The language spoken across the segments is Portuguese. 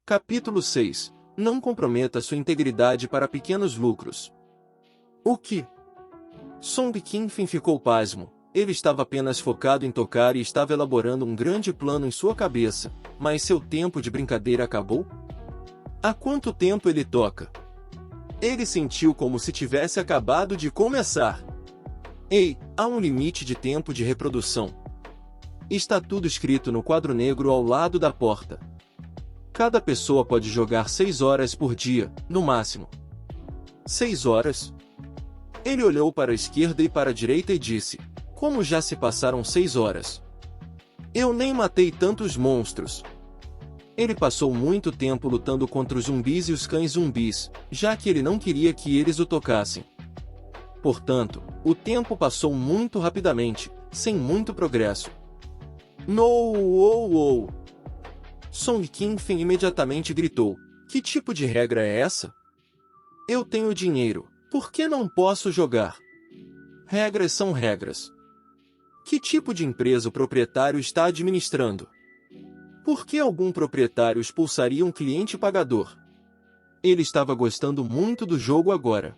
Capítulo 6. Não comprometa sua integridade para pequenos lucros. O que? Song Qinfen ficou pasmo. Ele estava apenas focado em tocar e estava elaborando um grande plano em sua cabeça, mas seu tempo de brincadeira acabou? Há quanto tempo ele toca? Ele sentiu como se tivesse acabado de começar. Ei, há um limite de tempo de reprodução. Está tudo escrito no quadro negro ao lado da porta. Cada pessoa pode jogar 6 horas por dia, no máximo. 6 horas? Ele olhou para a esquerda e para a direita e disse: como já se passaram 6 horas? Eu nem matei tantos monstros. Ele passou muito tempo lutando contra os zumbis e os cães zumbis, já que ele não queria que eles o tocassem. Portanto, o tempo passou muito rapidamente, sem muito progresso. No! Song Qinfen imediatamente gritou: que tipo de regra é essa? Eu tenho dinheiro, por que não posso jogar? Regras são regras. Que tipo de empresa o proprietário está administrando? Por que algum proprietário expulsaria um cliente pagador? Ele estava gostando muito do jogo agora.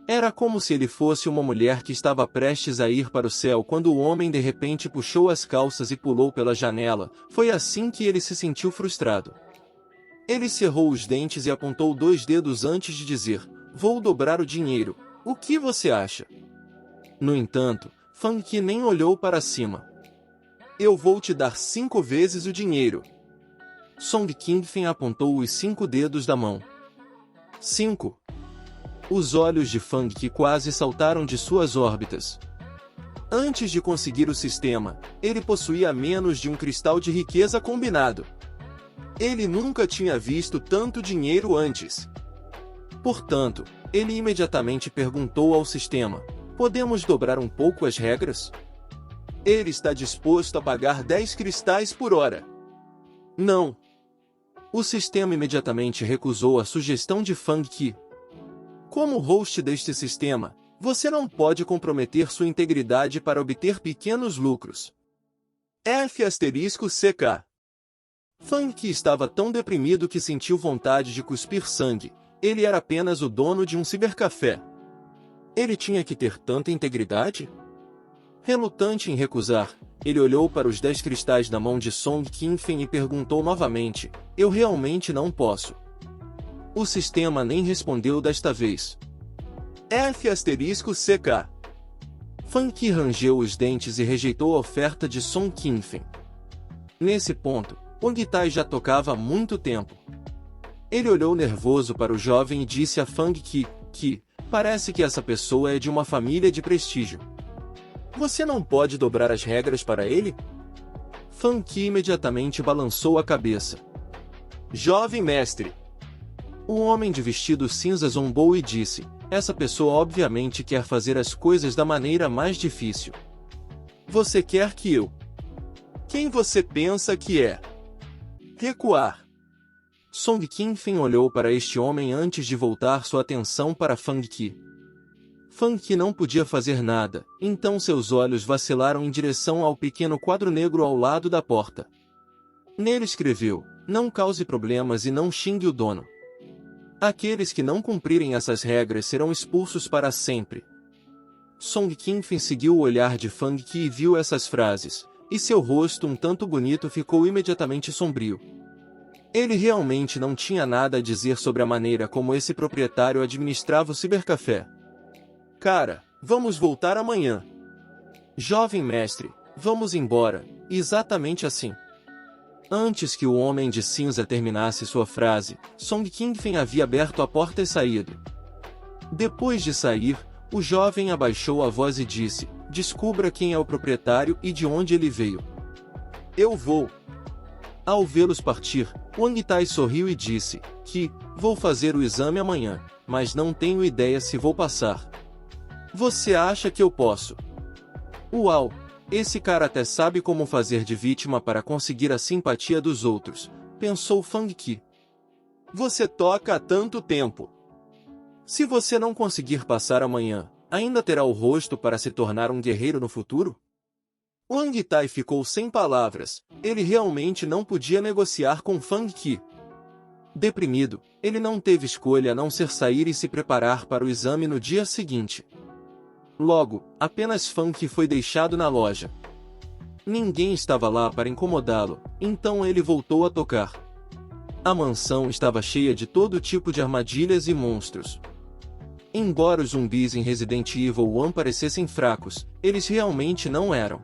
Era como se ele fosse uma mulher que estava prestes a ir para o céu quando o homem de repente puxou as calças e pulou pela janela. Foi assim que ele se sentiu frustrado. Ele cerrou os dentes e apontou 2 dedos antes de dizer: vou dobrar o dinheiro. O que você acha? No entanto, Fang Qi nem olhou para cima. Eu vou te dar 5 vezes o dinheiro. Song Qinfen apontou os 5 dedos da mão. 5. Os olhos de Fang Qi quase saltaram de suas órbitas. Antes de conseguir o sistema, ele possuía menos de um cristal de riqueza combinado. Ele nunca tinha visto tanto dinheiro antes. Portanto, ele imediatamente perguntou ao sistema: podemos dobrar um pouco as regras? Ele está disposto a pagar 10 cristais por hora. Não. O sistema imediatamente recusou a sugestão de Fang Qi. Como host deste sistema, você não pode comprometer sua integridade para obter pequenos lucros. F***CK. Fang Qi estava tão deprimido que sentiu vontade de cuspir sangue. Ele era apenas o dono de um cibercafé. Ele tinha que ter tanta integridade? Relutante em recusar, ele olhou para os 10 cristais na mão de Song Qinfen e perguntou novamente: eu realmente não posso. O sistema nem respondeu desta vez. F***CK. Fang Qi rangeu os dentes e rejeitou a oferta de Song Qinfen. Nesse ponto, Wang Tai já tocava há muito tempo. Ele olhou nervoso para o jovem e disse a Fang Qi que parece que essa pessoa é de uma família de prestígio. Você não pode dobrar as regras para ele? Fang Qi imediatamente balançou a cabeça. Jovem mestre. O homem de vestido cinza zombou e disse: essa pessoa obviamente quer fazer as coisas da maneira mais difícil. Você quer que eu? Quem você pensa que é? Recuar. Song Qinfen olhou para este homem antes de voltar sua atenção para Fang Qi. Fang Qi não podia fazer nada, então seus olhos vacilaram em direção ao pequeno quadro negro ao lado da porta. Nele escreveu: não cause problemas e não xingue o dono. Aqueles que não cumprirem essas regras serão expulsos para sempre. Song Qinfen seguiu o olhar de Fang Qi e viu essas frases, e seu rosto um tanto bonito ficou imediatamente sombrio. Ele realmente não tinha nada a dizer sobre a maneira como esse proprietário administrava o cibercafé. Cara, vamos voltar amanhã. Jovem mestre, vamos embora, exatamente assim. Antes que o homem de cinza terminasse sua frase, Song Qinfen havia aberto a porta e saído. Depois de sair, o jovem abaixou a voz e disse: descubra quem é o proprietário e de onde ele veio. Eu vou. Ao vê-los partir, Wang Tai sorriu e disse que vou fazer o exame amanhã, mas não tenho ideia se vou passar. Você acha que eu posso? Uau! Esse cara até sabe como fazer de vítima para conseguir a simpatia dos outros, pensou Fang Qi. Você toca há tanto tempo. Se você não conseguir passar amanhã, ainda terá o rosto para se tornar um guerreiro no futuro? Wang Tai ficou sem palavras, ele realmente não podia negociar com Fang Qi. Deprimido, ele não teve escolha a não ser sair e se preparar para o exame no dia seguinte. Logo, apenas Funk foi deixado na loja. Ninguém estava lá para incomodá-lo, então ele voltou a tocar. A mansão estava cheia de todo tipo de armadilhas e monstros. Embora os zumbis em Resident Evil 1 parecessem fracos, eles realmente não eram.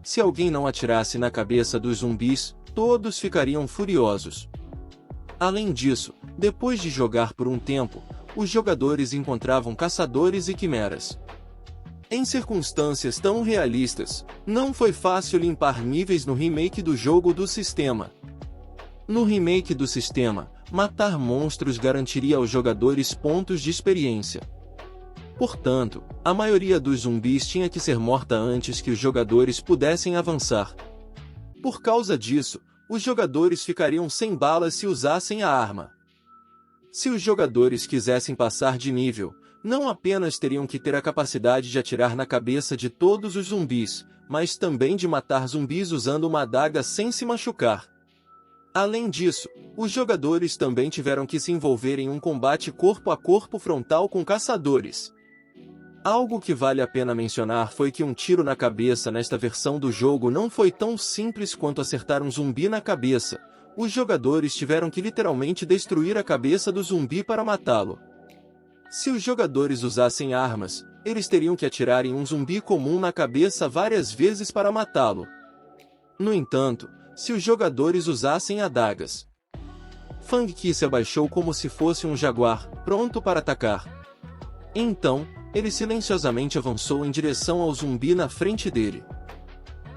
Se alguém não atirasse na cabeça dos zumbis, todos ficariam furiosos. Além disso, depois de jogar por um tempo, os jogadores encontravam caçadores e quimeras. Em circunstâncias tão realistas, não foi fácil limpar níveis no remake do jogo do sistema. No remake do sistema, matar monstros garantiria aos jogadores pontos de experiência. Portanto, a maioria dos zumbis tinha que ser morta antes que os jogadores pudessem avançar. Por causa disso, os jogadores ficariam sem balas se usassem a arma. Se os jogadores quisessem passar de nível, não apenas teriam que ter a capacidade de atirar na cabeça de todos os zumbis, mas também de matar zumbis usando uma adaga sem se machucar. Além disso, os jogadores também tiveram que se envolver em um combate corpo a corpo frontal com caçadores. Algo que vale a pena mencionar foi que um tiro na cabeça nesta versão do jogo não foi tão simples quanto acertar um zumbi na cabeça. Os jogadores tiveram que literalmente destruir a cabeça do zumbi para matá-lo. Se os jogadores usassem armas, eles teriam que atirar em um zumbi comum na cabeça várias vezes para matá-lo. No entanto, se os jogadores usassem adagas, Fang-Ki se abaixou como se fosse um jaguar, pronto para atacar. Então, ele silenciosamente avançou em direção ao zumbi na frente dele.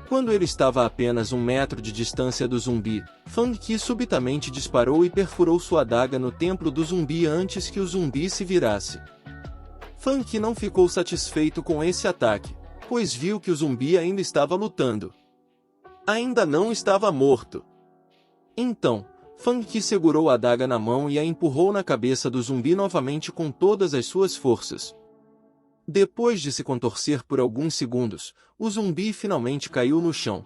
Quando ele estava a apenas 1 metro de distância do zumbi, Fang-Ki subitamente disparou e perfurou sua adaga no templo do zumbi antes que o zumbi se virasse. Fang-Ki não ficou satisfeito com esse ataque, pois viu que o zumbi ainda estava lutando. Ainda não estava morto. Então, Fang-Ki segurou a adaga na mão e a empurrou na cabeça do zumbi novamente com todas as suas forças. Depois de se contorcer por alguns segundos, o zumbi finalmente caiu no chão.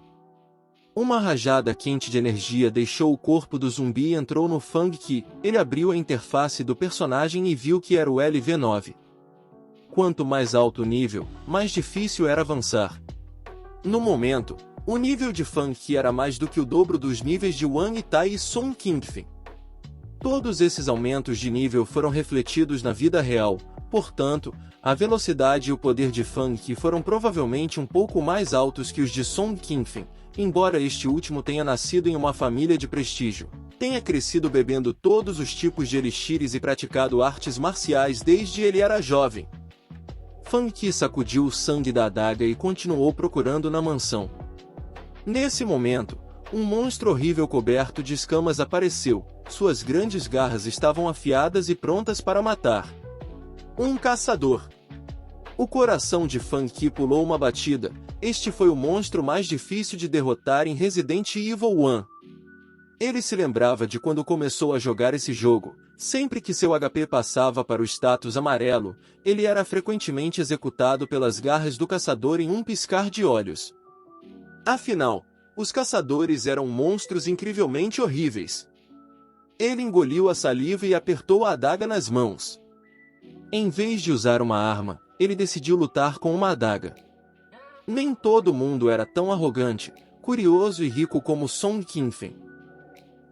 Uma rajada quente de energia deixou o corpo do zumbi e entrou no Fang-Ki. Ele abriu a interface do personagem e viu que era o LV9. Quanto mais alto o nível, mais difícil era avançar. No momento, o nível de Fang-Ki era mais do que o dobro dos níveis de Wang Tai e Song Qingfen. Todos esses aumentos de nível foram refletidos na vida real, portanto, a velocidade e o poder de Fang-Ki foram provavelmente um pouco mais altos que os de Song Qingfen, embora este último tenha nascido em uma família de prestígio, tenha crescido bebendo todos os tipos de elixires e praticado artes marciais desde ele era jovem. Fang-Ki sacudiu o sangue da adaga e continuou procurando na mansão. Nesse momento, um monstro horrível coberto de escamas apareceu, suas grandes garras estavam afiadas e prontas para matar. Um caçador. O coração de Fang-Ki pulou uma batida. Este foi o monstro mais difícil de derrotar em Resident Evil 1. Ele se lembrava de quando começou a jogar esse jogo. Sempre que seu HP passava para o status amarelo, ele era frequentemente executado pelas garras do caçador em um piscar de olhos. Afinal, os caçadores eram monstros incrivelmente horríveis. Ele engoliu a saliva e apertou a adaga nas mãos. Em vez de usar uma arma, ele decidiu lutar com uma adaga. Nem todo mundo era tão arrogante, curioso e rico como Song Qingfen.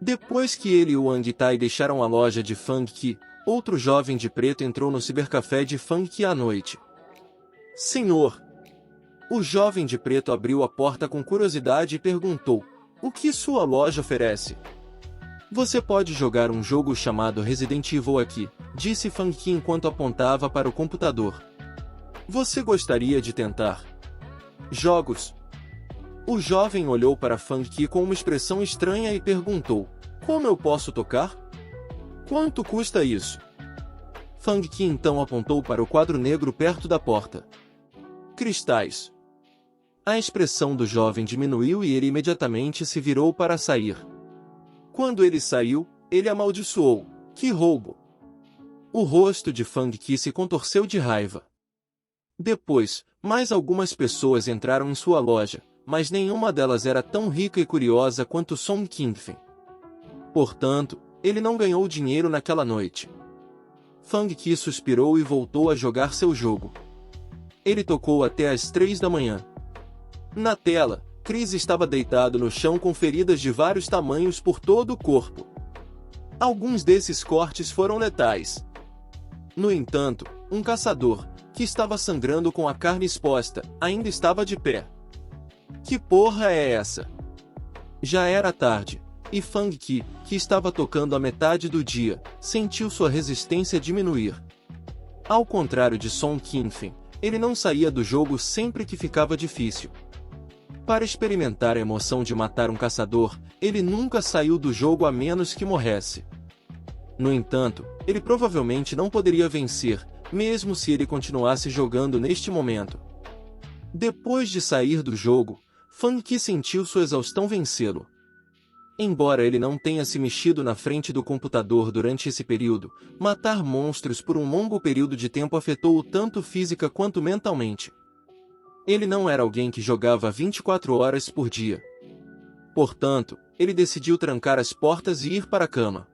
Depois que ele e o Wang Tai deixaram a loja de Fang-Ki, outro jovem de preto entrou no cibercafé de Fang-Ki à noite. Senhor! O jovem de preto abriu a porta com curiosidade e perguntou: o que sua loja oferece? Você pode jogar um jogo chamado Resident Evil aqui, disse Fang-Ki enquanto apontava para o computador. Você gostaria de tentar? Jogos? O jovem olhou para Fang-Ki com uma expressão estranha e perguntou: como eu posso tocar? Quanto custa isso? Fang-Ki então apontou para o quadro negro perto da porta. Cristais. A expressão do jovem diminuiu e ele imediatamente se virou para sair. Quando ele saiu, ele amaldiçoou: que roubo! O rosto de Fang-Ki se contorceu de raiva. Depois, mais algumas pessoas entraram em sua loja, mas nenhuma delas era tão rica e curiosa quanto Song Qingfen. Portanto, ele não ganhou dinheiro naquela noite. Fang Qi suspirou e voltou a jogar seu jogo. Ele tocou até às 3 da manhã. Na tela, Chris estava deitado no chão com feridas de vários tamanhos por todo o corpo. Alguns desses cortes foram letais. No entanto, um caçador, que estava sangrando com a carne exposta, ainda estava de pé. Que porra é essa? Já era tarde, e Fang Qi, que estava tocando a metade do dia, sentiu sua resistência diminuir. Ao contrário de Song Qinfen, ele não saía do jogo sempre que ficava difícil. Para experimentar a emoção de matar um caçador, ele nunca saiu do jogo a menos que morresse. No entanto, ele provavelmente não poderia vencer, mesmo se ele continuasse jogando neste momento. Depois de sair do jogo, Fang Qi sentiu sua exaustão vencê-lo. Embora ele não tenha se mexido na frente do computador durante esse período, matar monstros por um longo período de tempo afetou-o tanto física quanto mentalmente. Ele não era alguém que jogava 24 horas por dia. Portanto, ele decidiu trancar as portas e ir para a cama.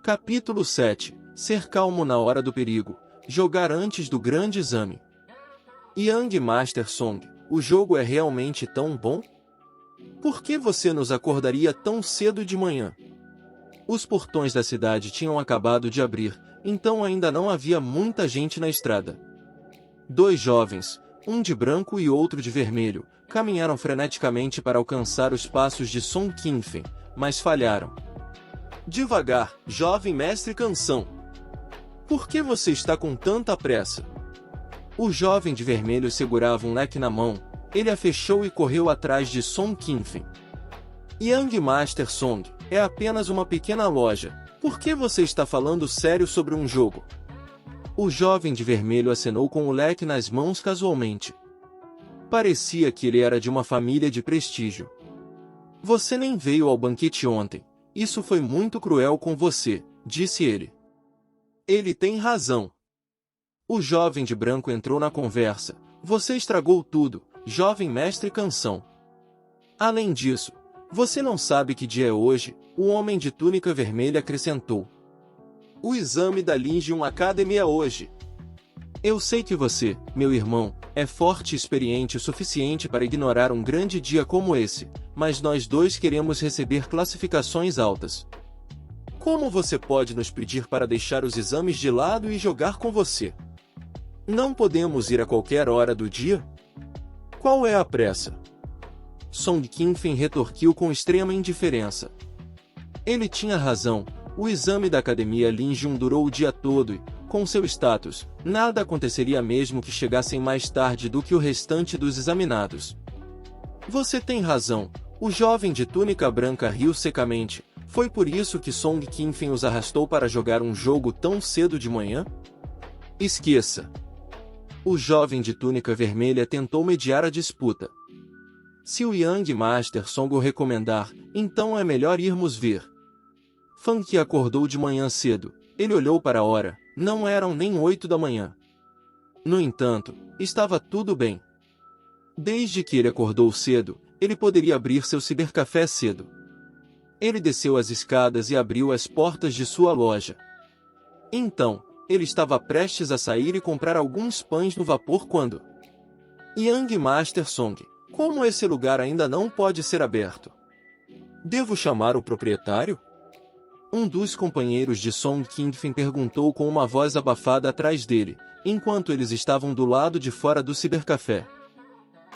Capítulo 7. Ser calmo na hora do perigo. Jogar antes do grande exame. Yang Master Song, o jogo é realmente tão bom? Por que você nos acordaria tão cedo de manhã? Os portões da cidade tinham acabado de abrir, então ainda não havia muita gente na estrada. Dois jovens, um de branco e outro de vermelho, caminharam freneticamente para alcançar os passos de Song Qinfen, mas falharam. Devagar, jovem mestre Canção. Por que você está com tanta pressa? O jovem de vermelho segurava um leque na mão, ele a fechou e correu atrás de Song Qinfen. Yang Master Song, é apenas uma pequena loja, por que você está falando sério sobre um jogo? O jovem de vermelho acenou com o leque nas mãos casualmente. Parecia que ele era de uma família de prestígio. Você nem veio ao banquete ontem. Isso foi muito cruel com você, disse ele. Ele tem razão. O jovem de branco entrou na conversa. Você estragou tudo, jovem mestre Canção. Além disso, você não sabe que dia é hoje, o homem de túnica vermelha acrescentou. O exame da Legion Academy é hoje. Eu sei que você, meu irmão, é forte e experiente o suficiente para ignorar um grande dia como esse, mas nós dois queremos receber classificações altas. Como você pode nos pedir para deixar os exames de lado e jogar com você? Não podemos ir a qualquer hora do dia? Qual é a pressa? Song Qinfen retorquiu com extrema indiferença. Ele tinha razão, o exame da Academia Legion durou o dia todo e, com seu status, nada aconteceria mesmo que chegassem mais tarde do que o restante dos examinados. Você tem razão, o jovem de túnica branca riu secamente. Foi por isso que Song Qinfen os arrastou para jogar um jogo tão cedo de manhã? Esqueça. O jovem de túnica vermelha tentou mediar a disputa. Se o Yang Master Song o recomendar, então é melhor irmos ver. Fang Qi acordou de manhã cedo. Ele olhou para a hora. Não eram nem 8 da manhã. No entanto, estava tudo bem. Desde que ele acordou cedo, ele poderia abrir seu cibercafé cedo. Ele desceu as escadas e abriu as portas de sua loja. Então, ele estava prestes a sair e comprar alguns pães no vapor quando... Yang Master Song, como esse lugar ainda não pode ser aberto? Devo chamar o proprietário? Um dos companheiros de Song Qinfen perguntou com uma voz abafada atrás dele, enquanto eles estavam do lado de fora do cibercafé.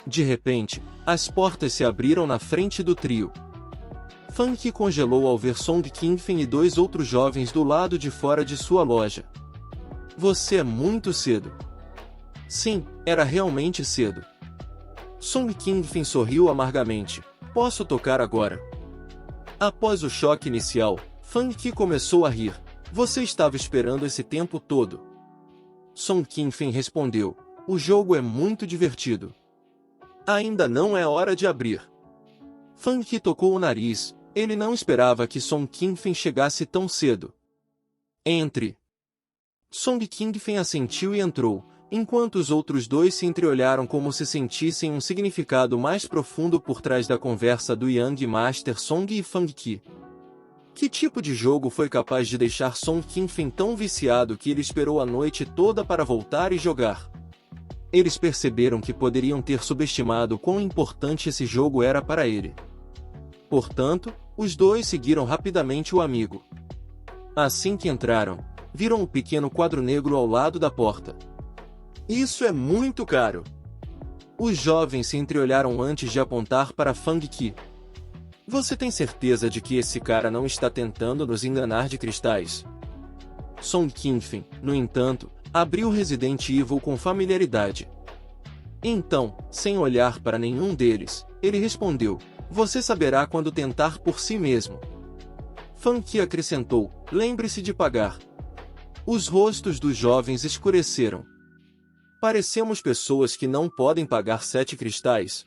De repente, as portas se abriram na frente do trio. Fang Qi congelou ao ver Song Qinfen e dois outros jovens do lado de fora de sua loja. Você é muito cedo. Sim, era realmente cedo. Song Qinfen sorriu amargamente. Posso tocar agora? Após o choque inicial, Fang Qi começou a rir. Você estava esperando esse tempo todo. Song Qinfen respondeu. O jogo é muito divertido. Ainda não é hora de abrir. Fang Qi tocou o nariz. Ele não esperava que Song Qinfen chegasse tão cedo. Entre. Song Qinfen assentiu e entrou, enquanto os outros dois se entreolharam como se sentissem um significado mais profundo por trás da conversa do Yang Master Song e Fang Qi. Que tipo de jogo foi capaz de deixar Song Qinfen tão viciado que ele esperou a noite toda para voltar e jogar? Eles perceberam que poderiam ter subestimado quão importante esse jogo era para ele. Portanto, os dois seguiram rapidamente o amigo. Assim que entraram, viram um pequeno quadro negro ao lado da porta. Isso é muito caro! Os jovens se entreolharam antes de apontar para Fang Qi. Você tem certeza de que esse cara não está tentando nos enganar de cristais? Song Qinfen, no entanto, abriu Resident Evil com familiaridade. Então, sem olhar para nenhum deles, ele respondeu: você saberá quando tentar por si mesmo. Fang Qi acrescentou: lembre-se de pagar. Os rostos dos jovens escureceram. Parecemos pessoas que não podem pagar 7 cristais.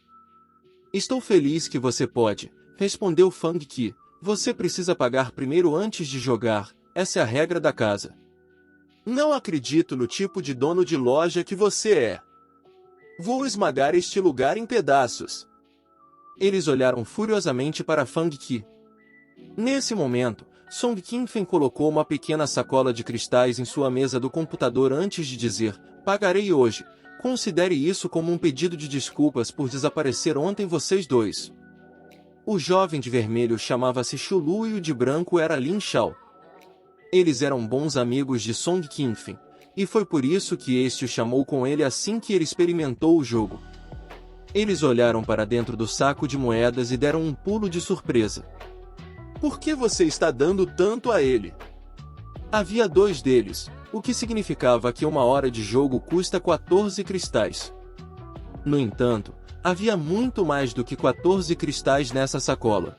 Estou feliz que você pode, respondeu Fang Qi. Você precisa pagar primeiro antes de jogar, essa é a regra da casa. Não acredito no tipo de dono de loja que você é. Vou esmagar este lugar em pedaços. Eles olharam furiosamente para Fang Qi. Nesse momento, Song Qinfen colocou uma pequena sacola de cristais em sua mesa do computador antes de dizer: pagarei hoje. Considere isso como um pedido de desculpas por desaparecer ontem vocês dois. O jovem de vermelho chamava-se Chulu e o de branco era Lin Shao. Eles eram bons amigos de Song Qinfen, e foi por isso que este o chamou com ele assim que ele experimentou o jogo. Eles olharam para dentro do saco de moedas e deram um pulo de surpresa. Por que você está dando tanto a ele? Havia 2 deles, o que significava que 1 hora de jogo custa 14 cristais. No entanto, havia muito mais do que 14 cristais nessa sacola.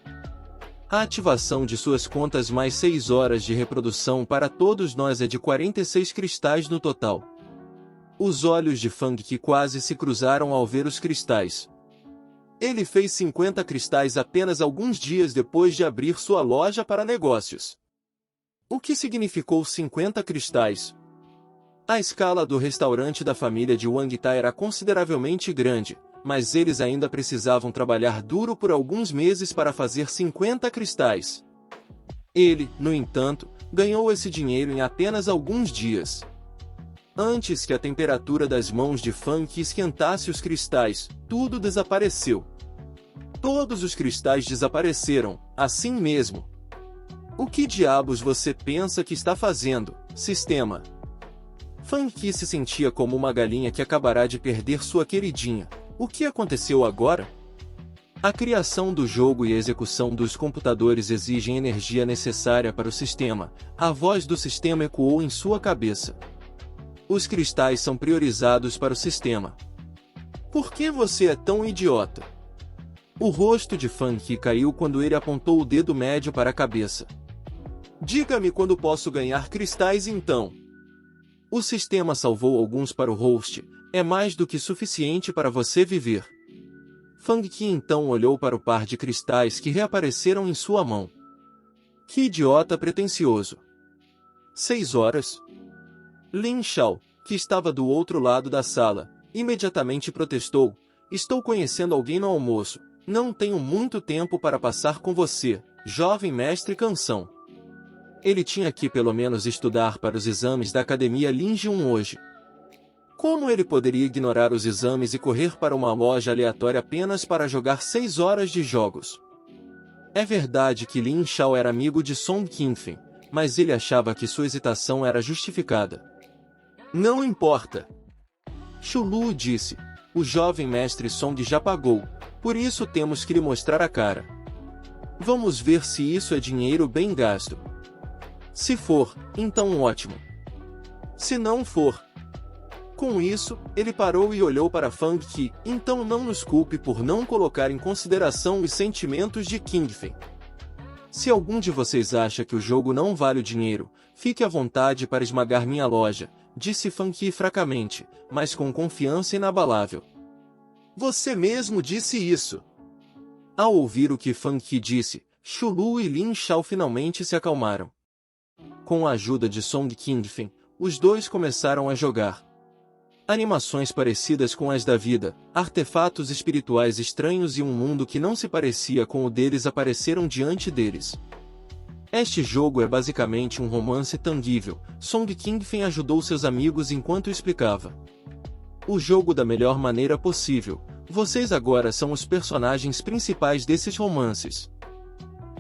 A ativação de suas contas mais 6 horas de reprodução para todos nós é de 46 cristais no total. Os olhos de Fang Qi quase se cruzaram ao ver os cristais. Ele fez 50 cristais apenas alguns dias depois de abrir sua loja para negócios. O que significou 50 cristais? A escala do restaurante da família de Wang Tai era consideravelmente grande, mas eles ainda precisavam trabalhar duro por alguns meses para fazer 50 cristais. Ele, no entanto, ganhou esse dinheiro em apenas alguns dias. Antes que a temperatura das mãos de Fang Qi esquentasse os cristais, tudo desapareceu. Todos os cristais desapareceram, assim mesmo. O que diabos você pensa que está fazendo, sistema? Fang Qi se sentia como uma galinha que acabará de perder sua queridinha. O que aconteceu agora? A criação do jogo e a execução dos computadores exigem energia necessária para o sistema. A voz do sistema ecoou em sua cabeça. Os cristais são priorizados para o sistema. Por que você é tão idiota? O rosto de Fang Qi caiu quando ele apontou o dedo médio para a cabeça. Diga-me quando posso ganhar cristais então. O sistema salvou alguns para o host, é mais do que suficiente para você viver. Fang Qi então olhou para o par de cristais que reapareceram em sua mão. Que idiota pretensioso. 6 horas? Lin Shao, que estava do outro lado da sala, imediatamente protestou: estou conhecendo alguém no almoço, não tenho muito tempo para passar com você, jovem mestre Canção. Ele tinha que pelo menos estudar para os exames da Academia Lin Jun hoje. Como ele poderia ignorar os exames e correr para uma loja aleatória apenas para jogar 6 horas de jogos? É verdade que Lin Shao era amigo de Song Qinfen, mas ele achava que sua hesitação era justificada. Não importa. Chulu disse, o jovem mestre Song já pagou, por isso temos que lhe mostrar a cara. Vamos ver se isso é dinheiro bem gasto. Se for, então ótimo. Se não for... Com isso, ele parou e olhou para Fang Qi. Então não nos culpe por não colocar em consideração os sentimentos de Qinfen. Se algum de vocês acha que o jogo não vale o dinheiro, fique à vontade para esmagar minha loja, disse Fang Qi fracamente, mas com confiança inabalável. Você mesmo disse isso. Ao ouvir o que Fang Qi disse, Chulu e Lin Shao finalmente se acalmaram. Com a ajuda de Song Qinfen, os dois começaram a jogar. Animações parecidas com as da vida, artefatos espirituais estranhos e um mundo que não se parecia com o deles apareceram diante deles. Este jogo é basicamente um romance tangível. Song Kingfen ajudou seus amigos enquanto explicava o jogo da melhor maneira possível. Vocês agora são os personagens principais desses romances.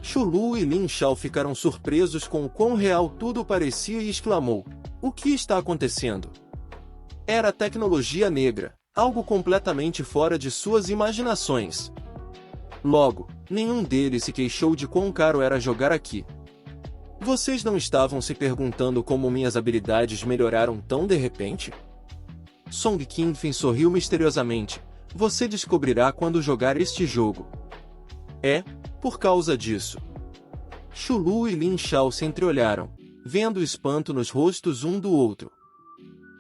Chulu e Lin Shao ficaram surpresos com o quão real tudo parecia e exclamou: "O que está acontecendo?" Era tecnologia negra, algo completamente fora de suas imaginações. Logo, nenhum deles se queixou de quão caro era jogar aqui. Vocês não estavam se perguntando como minhas habilidades melhoraram tão de repente? Song Kingfen sorriu misteriosamente. Você descobrirá quando jogar este jogo. É, por causa disso. Chulu e Lin Shao se entreolharam, vendo o espanto nos rostos um do outro.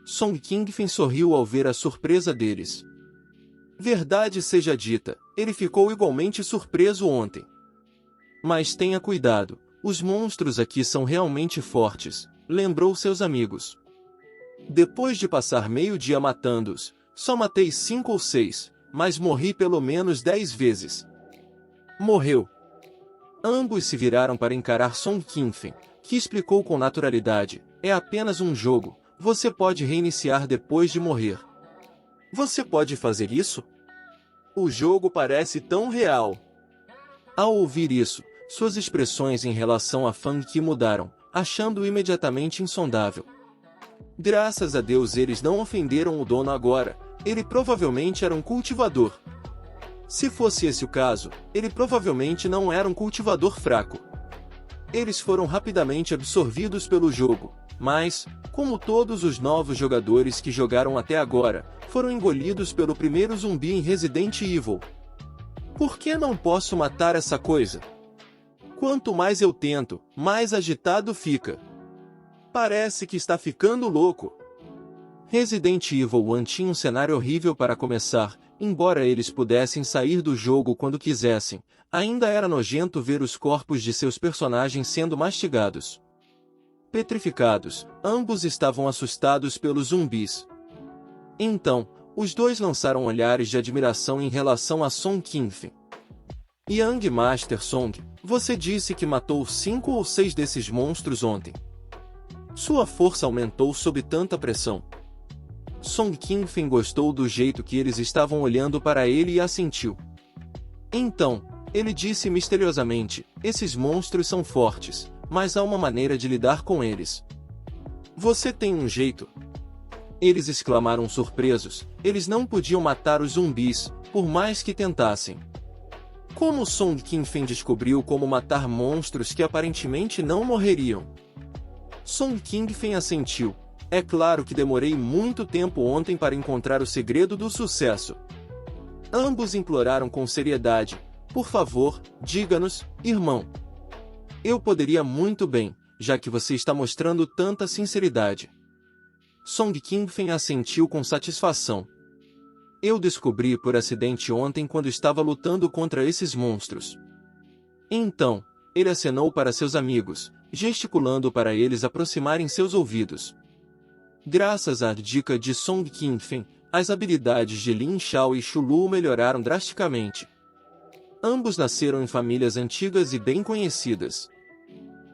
Song Kingfen sorriu ao ver a surpresa deles. Verdade seja dita, ele ficou igualmente surpreso ontem. Mas tenha cuidado, os monstros aqui são realmente fortes, lembrou seus amigos. Depois de passar meio dia matando-os, só matei 5 ou 6, mas morri pelo menos 10 vezes. Morreu. Ambos se viraram para encarar Song Kingfen, que explicou com naturalidade: é apenas um jogo, você pode reiniciar depois de morrer. Você pode fazer isso? O jogo parece tão real. Ao ouvir isso, suas expressões em relação a Fang Qi mudaram, achando-o imediatamente insondável. Graças a Deus eles não ofenderam o dono agora, ele provavelmente era um cultivador. Se fosse esse o caso, ele provavelmente não era um cultivador fraco. Eles foram rapidamente absorvidos pelo jogo, mas, como todos os novos jogadores que jogaram até agora, foram engolidos pelo primeiro zumbi em Resident Evil. Por que não posso matar essa coisa? Quanto mais eu tento, mais agitado fica. Parece que está ficando louco. Resident Evil 1 tinha um cenário horrível para começar, embora eles pudessem sair do jogo quando quisessem, ainda era nojento ver os corpos de seus personagens sendo mastigados. Petrificados, ambos estavam assustados pelos zumbis. Então, os dois lançaram olhares de admiração em relação a Song Kingfen. Young Master Song, você disse que matou 5 ou 6 desses monstros ontem. Sua força aumentou sob tanta pressão. Song Kingfen gostou do jeito que eles estavam olhando para ele e assentiu. Então, ele disse misteriosamente: esses monstros são fortes, mas há uma maneira de lidar com eles. Você tem um jeito? Eles exclamaram surpresos. Eles não podiam matar os zumbis, por mais que tentassem. Como Song Kingfen descobriu como matar monstros que aparentemente não morreriam? Song Kingfen assentiu. É claro que demorei muito tempo ontem para encontrar o segredo do sucesso. Ambos imploraram com seriedade: por favor, diga-nos, irmão. Eu poderia muito bem, já que você está mostrando tanta sinceridade. Song Kingfen assentiu com satisfação. Eu descobri por acidente ontem quando estava lutando contra esses monstros. Então, ele acenou para seus amigos, gesticulando para eles aproximarem seus ouvidos. Graças à dica de Song Kingfen, as habilidades de Lin Shao e Chulu melhoraram drasticamente. Ambos nasceram em famílias antigas e bem conhecidas.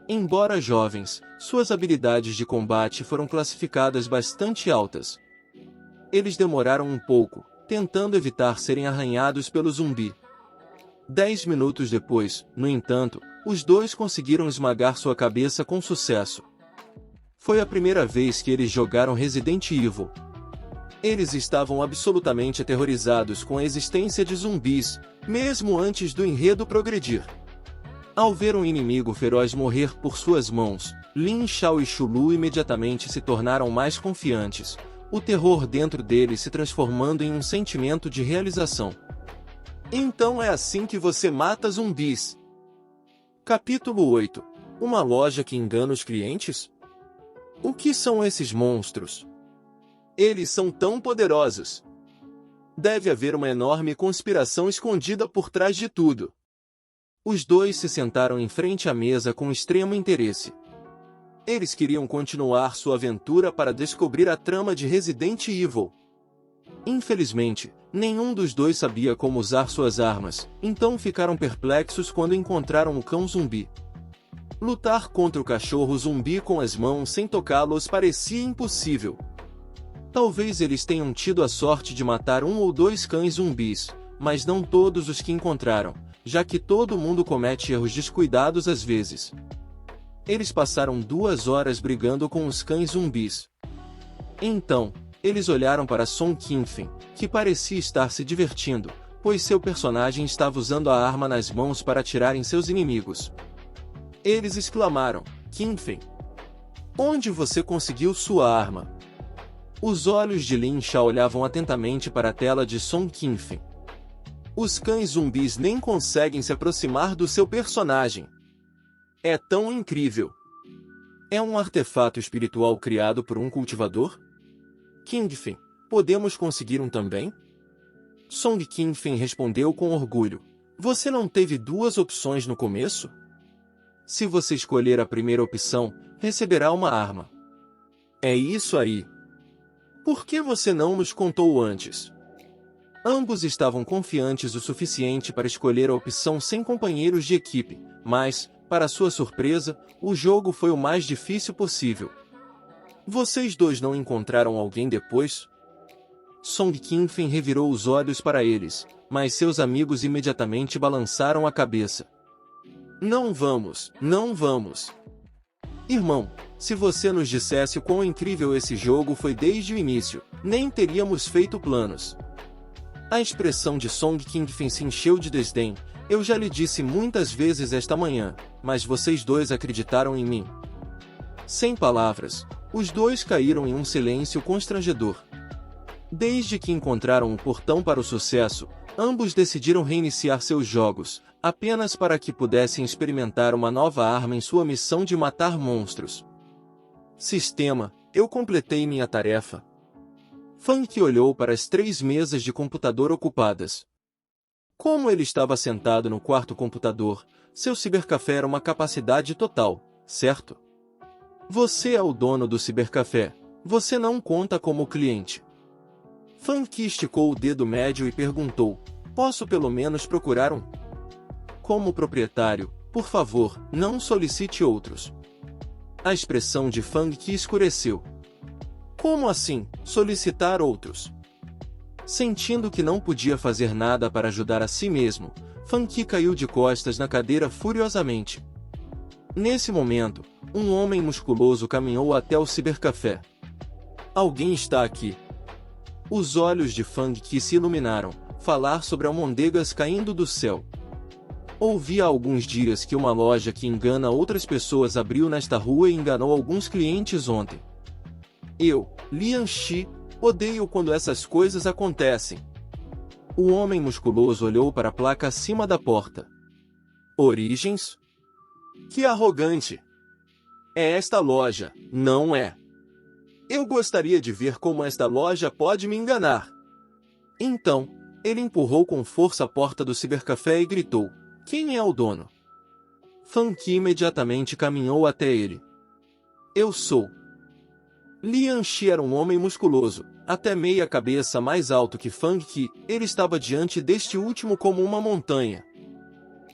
Embora jovens, suas habilidades de combate foram classificadas bastante altas. Eles demoraram um pouco, tentando evitar serem arranhados pelo zumbi. 10 minutos depois, no entanto, os dois conseguiram esmagar sua cabeça com sucesso. Foi a primeira vez que eles jogaram Resident Evil. Eles estavam absolutamente aterrorizados com a existência de zumbis, mesmo antes do enredo progredir. Ao ver um inimigo feroz morrer por suas mãos, Lin Shao e Chulu imediatamente se tornaram mais confiantes, o terror dentro deles se transformando em um sentimento de realização. Então é assim que você mata zumbis. Capítulo 8. Uma loja que engana os clientes? O que são esses monstros? Eles são tão poderosos. Deve haver uma enorme conspiração escondida por trás de tudo. Os dois se sentaram em frente à mesa com extremo interesse. Eles queriam continuar sua aventura para descobrir a trama de Resident Evil. Infelizmente, nenhum dos dois sabia como usar suas armas, então ficaram perplexos quando encontraram o cão zumbi. Lutar contra o cachorro zumbi com as mãos sem tocá-los parecia impossível. Talvez eles tenham tido a sorte de matar 1 ou 2 cães zumbis, mas não todos os que encontraram, já que todo mundo comete erros descuidados às vezes. Eles passaram 2 horas brigando com os cães zumbis. Então, eles olharam para Song Qingfen, que parecia estar se divertindo, pois seu personagem estava usando a arma nas mãos para atirar em seus inimigos. Eles exclamaram: "Qingfen, onde você conseguiu sua arma?" Os olhos de Lin Sha olhavam atentamente para a tela de Song Qingfen. Os cães zumbis nem conseguem se aproximar do seu personagem. É tão incrível. É um artefato espiritual criado por um cultivador? Qingfen, podemos conseguir um também? Song Qingfen respondeu com orgulho. Você não teve 2 opções no começo? Se você escolher a primeira opção, receberá uma arma. É isso aí. Por que você não nos contou antes? Ambos estavam confiantes o suficiente para escolher a opção sem companheiros de equipe, mas, para sua surpresa, o jogo foi o mais difícil possível. Vocês dois não encontraram alguém depois? Song Qingfen revirou os olhos para eles, mas seus amigos imediatamente balançaram a cabeça. Não vamos, não vamos. Irmão, se você nos dissesse o quão incrível esse jogo foi desde o início, nem teríamos feito planos. A expressão de Song Qingfen se encheu de desdém. Eu já lhe disse muitas vezes esta manhã, mas vocês dois acreditaram em mim. Sem palavras, os dois caíram em um silêncio constrangedor. Desde que encontraram o portão para o sucesso, ambos decidiram reiniciar seus jogos, apenas para que pudessem experimentar uma nova arma em sua missão de matar monstros. Sistema, eu completei minha tarefa. Fang olhou para as 3 mesas de computador ocupadas. Como ele estava sentado no quarto computador, seu cibercafé era uma capacidade total, certo? Você é o dono do cibercafé, você não conta como cliente. Fang esticou o dedo médio e perguntou, posso pelo menos procurar um? Como proprietário, por favor, não solicite outros. A expressão de Fang escureceu. Como assim, solicitar outros? Sentindo que não podia fazer nada para ajudar a si mesmo, Fang caiu de costas na cadeira furiosamente. Nesse momento, um homem musculoso caminhou até o cibercafé. Alguém está aqui. Os olhos de Fang se iluminaram, falar sobre almôndegas caindo do céu. Ouvi há alguns dias que uma loja que engana outras pessoas abriu nesta rua e enganou alguns clientes ontem. Eu, Lian Shi, odeio quando essas coisas acontecem. O homem musculoso olhou para a placa acima da porta. Origens? Que arrogante! É esta loja, não é? Eu gostaria de ver como esta loja pode me enganar. Então, ele empurrou com força a porta do cibercafé e gritou, quem é o dono? Fang imediatamente caminhou até ele. Eu sou. Lian Shi era um homem musculoso, até meia cabeça mais alto que Fang Qi, ele estava diante deste último como uma montanha.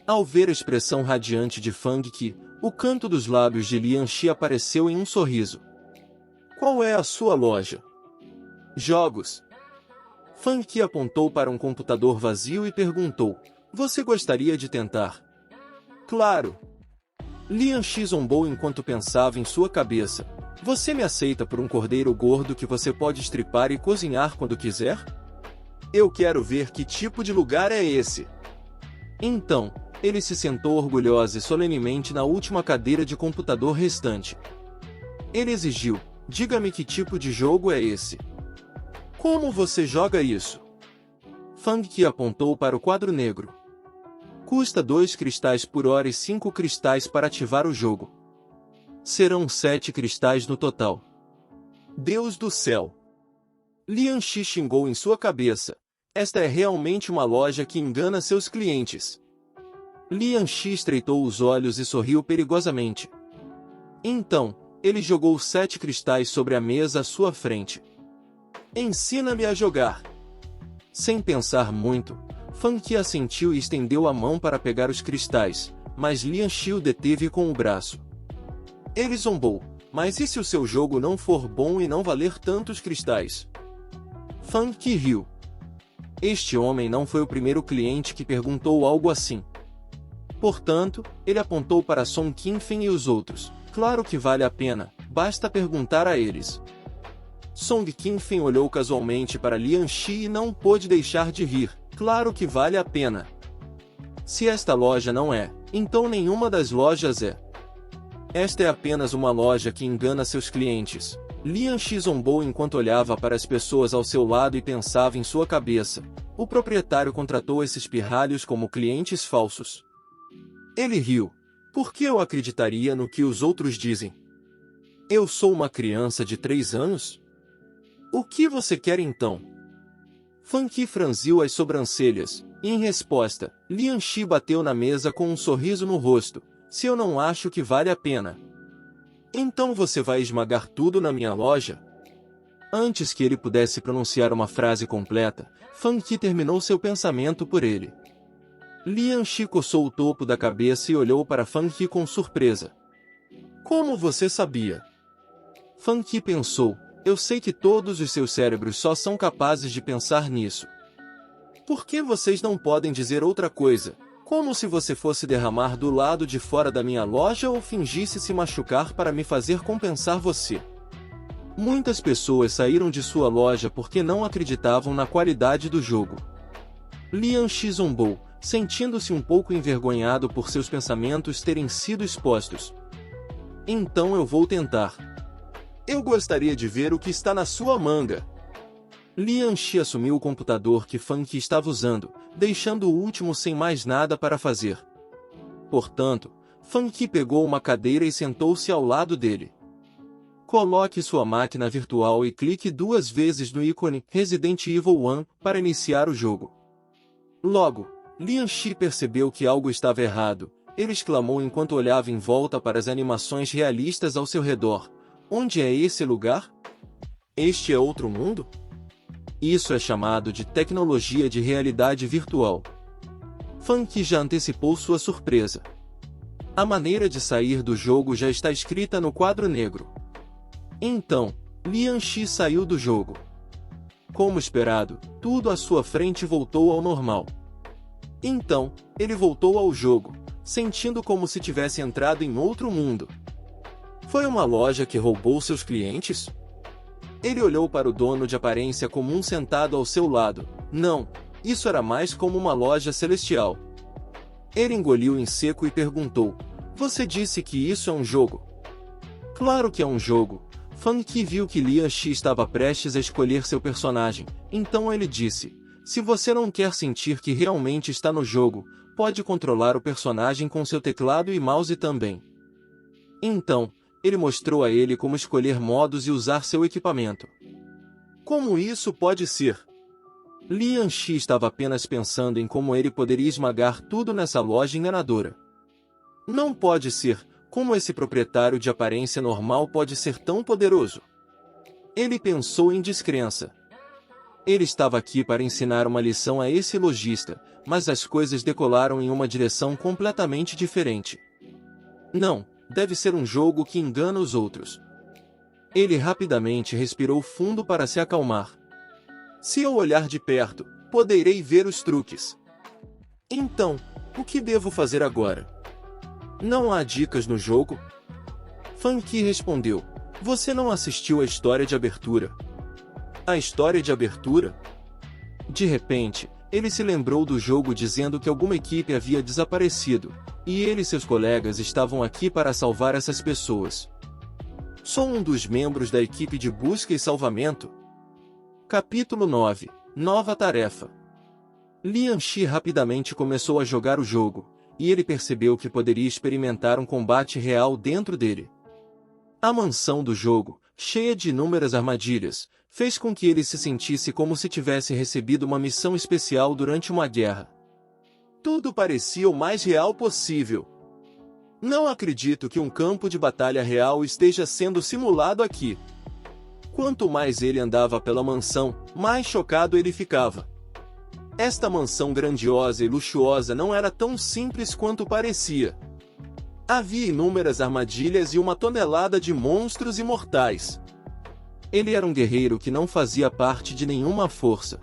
Ao ver a expressão radiante de Fang Qi, o canto dos lábios de Lian Shi apareceu em um sorriso. Qual é a sua loja? Jogos. Fang Qi apontou para um computador vazio e perguntou, você gostaria de tentar? Claro. Lian Shi zombou enquanto pensava em sua cabeça. Você me aceita por um cordeiro gordo que você pode estripar e cozinhar quando quiser? Eu quero ver que tipo de lugar é esse. Então, ele se sentou orgulhoso e solenemente na última cadeira de computador restante. Ele exigiu, diga-me que tipo de jogo é esse. Como você joga isso? Fang Qi apontou para o quadro negro. Custa 2 cristais por hora e 5 cristais para ativar o jogo. Serão 7 cristais no total. Deus do céu! Lian Shi xingou em sua cabeça. Esta é realmente uma loja que engana seus clientes. Lian Shi estreitou os olhos e sorriu perigosamente. Então, ele jogou 7 cristais sobre a mesa à sua frente. Ensina-me a jogar. Sem pensar muito, Fang Qi assentiu e estendeu a mão para pegar os cristais, mas Lian Shi o deteve com o braço. Ele zombou. Mas e se o seu jogo não for bom e não valer tantos cristais? Fang Qi riu. Este homem não foi o primeiro cliente que perguntou algo assim. Portanto, ele apontou para Song Qinfen e os outros. Claro que vale a pena, basta perguntar a eles. Song Qinfen olhou casualmente para Lian Shi e não pôde deixar de rir. Claro que vale a pena. Se esta loja não é, então nenhuma das lojas é. Esta é apenas uma loja que engana seus clientes. Lian Shi zombou enquanto olhava para as pessoas ao seu lado e pensava em sua cabeça. O proprietário contratou esses pirralhos como clientes falsos. Ele riu. Por que eu acreditaria no que os outros dizem? Eu sou uma criança de 3 anos? O que você quer então? Fang Qi franziu as sobrancelhas, e em resposta, Lian Shi bateu na mesa com um sorriso no rosto. Se eu não acho que vale a pena, então você vai esmagar tudo na minha loja? Antes que ele pudesse pronunciar uma frase completa, Fang Qi terminou seu pensamento por ele. Lian Shi coçou o topo da cabeça e olhou para Fang Qi com surpresa. Como você sabia? Fang Qi pensou, eu sei que todos os seus cérebros só são capazes de pensar nisso. Por que vocês não podem dizer outra coisa? Como se você fosse derramar do lado de fora da minha loja ou fingisse se machucar para me fazer compensar você. Muitas pessoas saíram de sua loja porque não acreditavam na qualidade do jogo. Lian Shi zombou, sentindo-se um pouco envergonhado por seus pensamentos terem sido expostos. Então eu vou tentar. Eu gostaria de ver o que está na sua manga. Lian Shi assumiu o computador que Fang Qi estava usando, deixando o último sem mais nada para fazer. Portanto, Fang Qi pegou uma cadeira e sentou-se ao lado dele. Coloque sua máquina virtual e clique 2 vezes no ícone Resident Evil 1 para iniciar o jogo. Logo, Lian Shi percebeu que algo estava errado. Ele exclamou enquanto olhava em volta para as animações realistas ao seu redor. Onde é esse lugar? Este é outro mundo? Isso é chamado de tecnologia de realidade virtual. Fang Qi já antecipou sua surpresa. A maneira de sair do jogo já está escrita no quadro negro. Então, Lian Shi saiu do jogo. Como esperado, tudo à sua frente voltou ao normal. Então, ele voltou ao jogo, sentindo como se tivesse entrado em outro mundo. Foi uma loja que roubou seus clientes? Ele olhou para o dono de aparência comum sentado ao seu lado. Não, isso era mais como uma loja celestial. Ele engoliu em seco e perguntou, você disse que isso é um jogo? Claro que é um jogo. Fang Qi viu que Lian Shi estava prestes a escolher seu personagem, então ele disse, se você não quer sentir que realmente está no jogo, pode controlar o personagem com seu teclado e mouse também. Então, ele mostrou a ele como escolher modos e usar seu equipamento. Como isso pode ser? Lian Shi estava apenas pensando em como ele poderia esmagar tudo nessa loja enganadora. Não pode ser, como esse proprietário de aparência normal pode ser tão poderoso? Ele pensou em descrença. Ele estava aqui para ensinar uma lição a esse lojista, mas as coisas decolaram em uma direção completamente diferente. Não. Deve ser um jogo que engana os outros. Ele rapidamente respirou fundo para se acalmar. Se eu olhar de perto, poderei ver os truques. Então, o que devo fazer agora? Não há dicas no jogo? Fang Qi respondeu. Você não assistiu à história de abertura? A história de abertura? De repente, ele se lembrou do jogo dizendo que alguma equipe havia desaparecido. E ele e seus colegas estavam aqui para salvar essas pessoas. Sou um dos membros da equipe de busca e salvamento. Capítulo 9. Nova tarefa. Lian Shi rapidamente começou a jogar o jogo, e ele percebeu que poderia experimentar um combate real dentro dele. A mansão do jogo, cheia de inúmeras armadilhas, fez com que ele se sentisse como se tivesse recebido uma missão especial durante uma guerra. Tudo parecia o mais real possível. Não acredito que um campo de batalha real esteja sendo simulado aqui. Quanto mais ele andava pela mansão, mais chocado ele ficava. Esta mansão grandiosa e luxuosa não era tão simples quanto parecia. Havia inúmeras armadilhas e uma tonelada de monstros imortais. Ele era um guerreiro que não fazia parte de nenhuma força.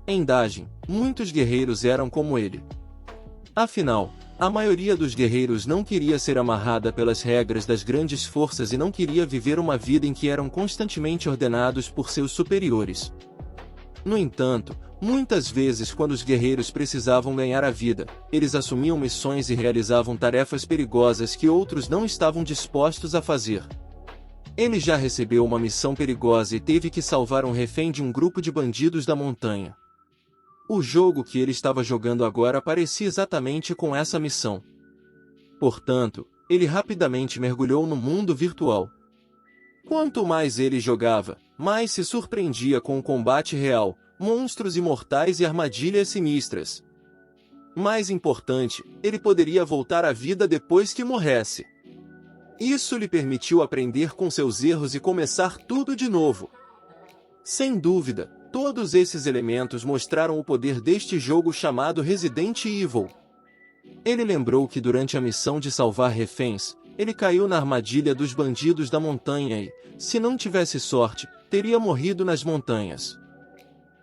Em Dajin, muitos guerreiros eram como ele. Afinal, a maioria dos guerreiros não queria ser amarrada pelas regras das grandes forças e não queria viver uma vida em que eram constantemente ordenados por seus superiores. No entanto, muitas vezes quando os guerreiros precisavam ganhar a vida, eles assumiam missões e realizavam tarefas perigosas que outros não estavam dispostos a fazer. Ele já recebeu uma missão perigosa e teve que salvar um refém de um grupo de bandidos da montanha. O jogo que ele estava jogando agora parecia exatamente com essa missão. Portanto, ele rapidamente mergulhou no mundo virtual. Quanto mais ele jogava, mais se surpreendia com o combate real, monstros imortais e armadilhas sinistras. Mais importante, ele poderia voltar à vida depois que morresse. Isso lhe permitiu aprender com seus erros e começar tudo de novo. Sem dúvida, todos esses elementos mostraram o poder deste jogo chamado Resident Evil. Ele lembrou que durante a missão de salvar reféns, ele caiu na armadilha dos bandidos da montanha e, se não tivesse sorte, teria morrido nas montanhas.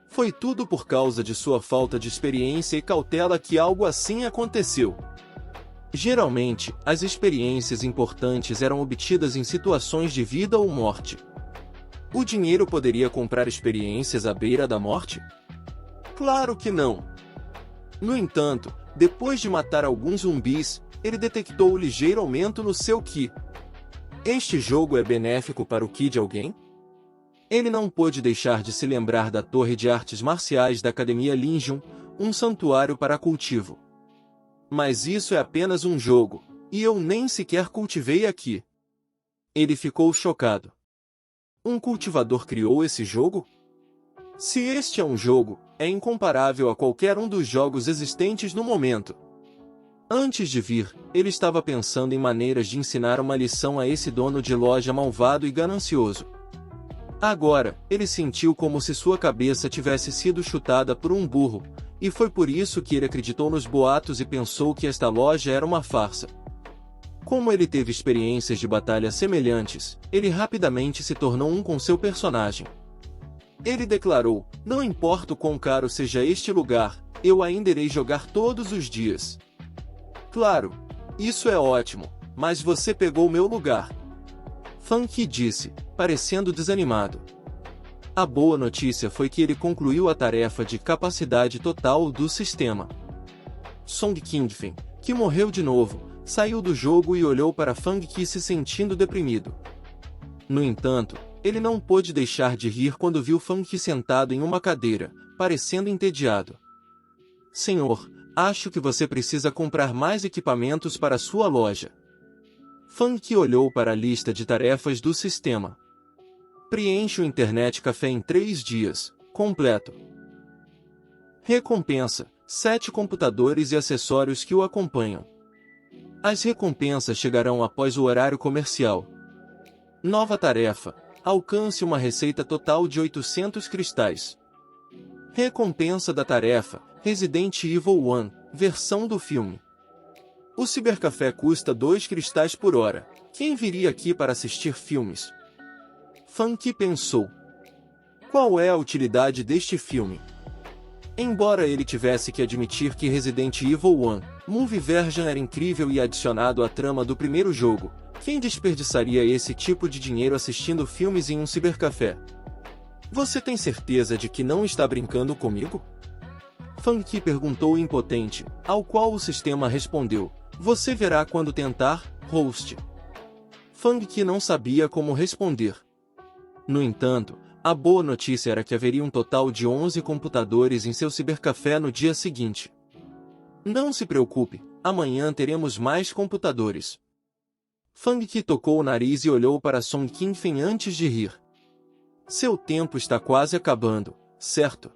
Foi tudo por causa de sua falta de experiência e cautela que algo assim aconteceu. Geralmente, as experiências importantes eram obtidas em situações de vida ou morte. O dinheiro poderia comprar experiências à beira da morte? Claro que não. No entanto, depois de matar alguns zumbis, ele detectou um ligeiro aumento no seu Ki. Este jogo é benéfico para o Ki de alguém? Ele não pôde deixar de se lembrar da torre de artes marciais da Academia Legion, um santuário para cultivo. Mas isso é apenas um jogo, e eu nem sequer cultivei aqui. Ele ficou chocado. Um cultivador criou esse jogo? Se este é um jogo, é incomparável a qualquer um dos jogos existentes no momento. Antes de vir, ele estava pensando em maneiras de ensinar uma lição a esse dono de loja malvado e ganancioso. Agora, ele sentiu como se sua cabeça tivesse sido chutada por um burro, e foi por isso que ele acreditou nos boatos e pensou que esta loja era uma farsa. Como ele teve experiências de batalha semelhantes, ele rapidamente se tornou um com seu personagem. Ele declarou: "Não importa o quão caro seja este lugar, eu ainda irei jogar todos os dias." "Claro, isso é ótimo, mas você pegou meu lugar." Funky disse, parecendo desanimado. A boa notícia foi que ele concluiu a tarefa de capacidade total do sistema. Song Kingfin, que morreu de novo, saiu do jogo e olhou para Funky se sentindo deprimido. No entanto, ele não pôde deixar de rir quando viu Funky sentado em uma cadeira, parecendo entediado. "Senhor, acho que você precisa comprar mais equipamentos para sua loja." Funky olhou para a lista de tarefas do sistema. "Preencha o Internet Café em 3 dias, completo." Recompensa: 7 computadores e acessórios que o acompanham. As recompensas chegarão após o horário comercial. Nova tarefa: alcance uma receita total de 800 cristais. Recompensa da tarefa: Resident Evil 1, versão do filme. O cibercafé custa 2 cristais por hora. Quem viria aqui para assistir filmes? Funky pensou. Qual é a utilidade deste filme? Embora ele tivesse que admitir que Resident Evil 1, Movie Version era incrível e adicionado à trama do primeiro jogo, quem desperdiçaria esse tipo de dinheiro assistindo filmes em um cibercafé? Você tem certeza de que não está brincando comigo? Funky perguntou impotente, ao qual o sistema respondeu: "Você verá quando tentar, host." Funky não sabia como responder. No entanto, a boa notícia era que haveria um total de 11 computadores em seu cibercafé no dia seguinte. "Não se preocupe, amanhã teremos mais computadores." Funky tocou o nariz e olhou para Song Kingfin antes de rir. "Seu tempo está quase acabando, certo?"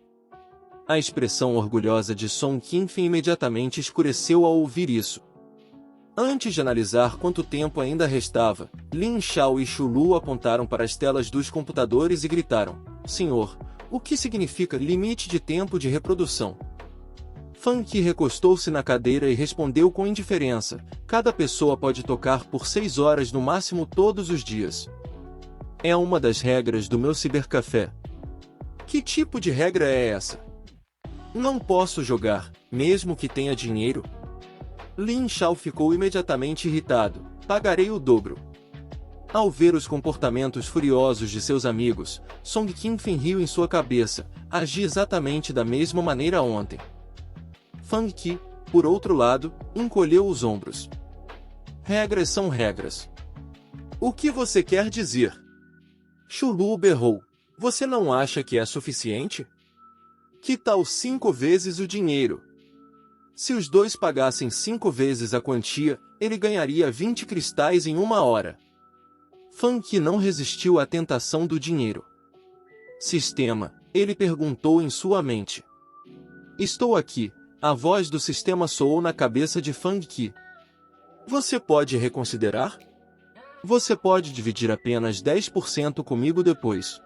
A expressão orgulhosa de Song Kingfin imediatamente escureceu ao ouvir isso. Antes de analisar quanto tempo ainda restava, Lin Shao e Chulu apontaram para as telas dos computadores e gritaram: "Senhor, o que significa limite de tempo de reprodução?" Fan Qi recostou-se na cadeira e respondeu com indiferença: cada pessoa pode tocar por 6 horas no máximo todos os dias. É uma das regras do meu cibercafé. Que tipo de regra é essa? Não posso jogar, mesmo que tenha dinheiro? Lin Shao ficou imediatamente irritado. Pagarei o dobro. Ao ver os comportamentos furiosos de seus amigos, Song Qinfen riu em sua cabeça. Agi exatamente da mesma maneira ontem. Fan Qi, por outro lado, encolheu os ombros. Regras são regras. O que você quer dizer? Xu Lu berrou. Você não acha que é suficiente? Que tal 5 vezes o dinheiro? Se os dois pagassem 5 vezes a quantia, ele ganharia 20 cristais em 1 hora. Fan Qi não resistiu à tentação do dinheiro. Sistema, ele perguntou em sua mente. Estou aqui. A voz do sistema soou na cabeça de Fan Qi. Você pode reconsiderar? Você pode dividir apenas 10% comigo depois.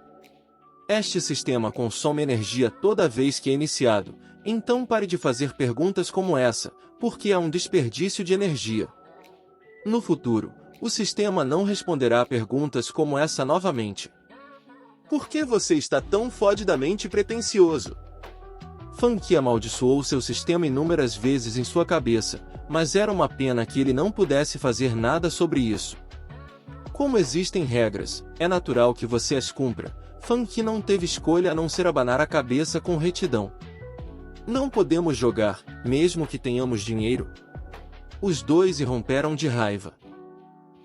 Este sistema consome energia toda vez que é iniciado, então pare de fazer perguntas como essa, porque há um desperdício de energia. No futuro, o sistema não responderá a perguntas como essa novamente. Por que você está tão fodidamente pretensioso? Fan Qi amaldiçoou seu sistema inúmeras vezes em sua cabeça, mas era uma pena que ele não pudesse fazer nada sobre isso. Como existem regras, é natural que você as cumpra. Fan Qi não teve escolha a não ser abanar a cabeça com retidão. Não podemos jogar, mesmo que tenhamos dinheiro? Os dois irromperam de raiva.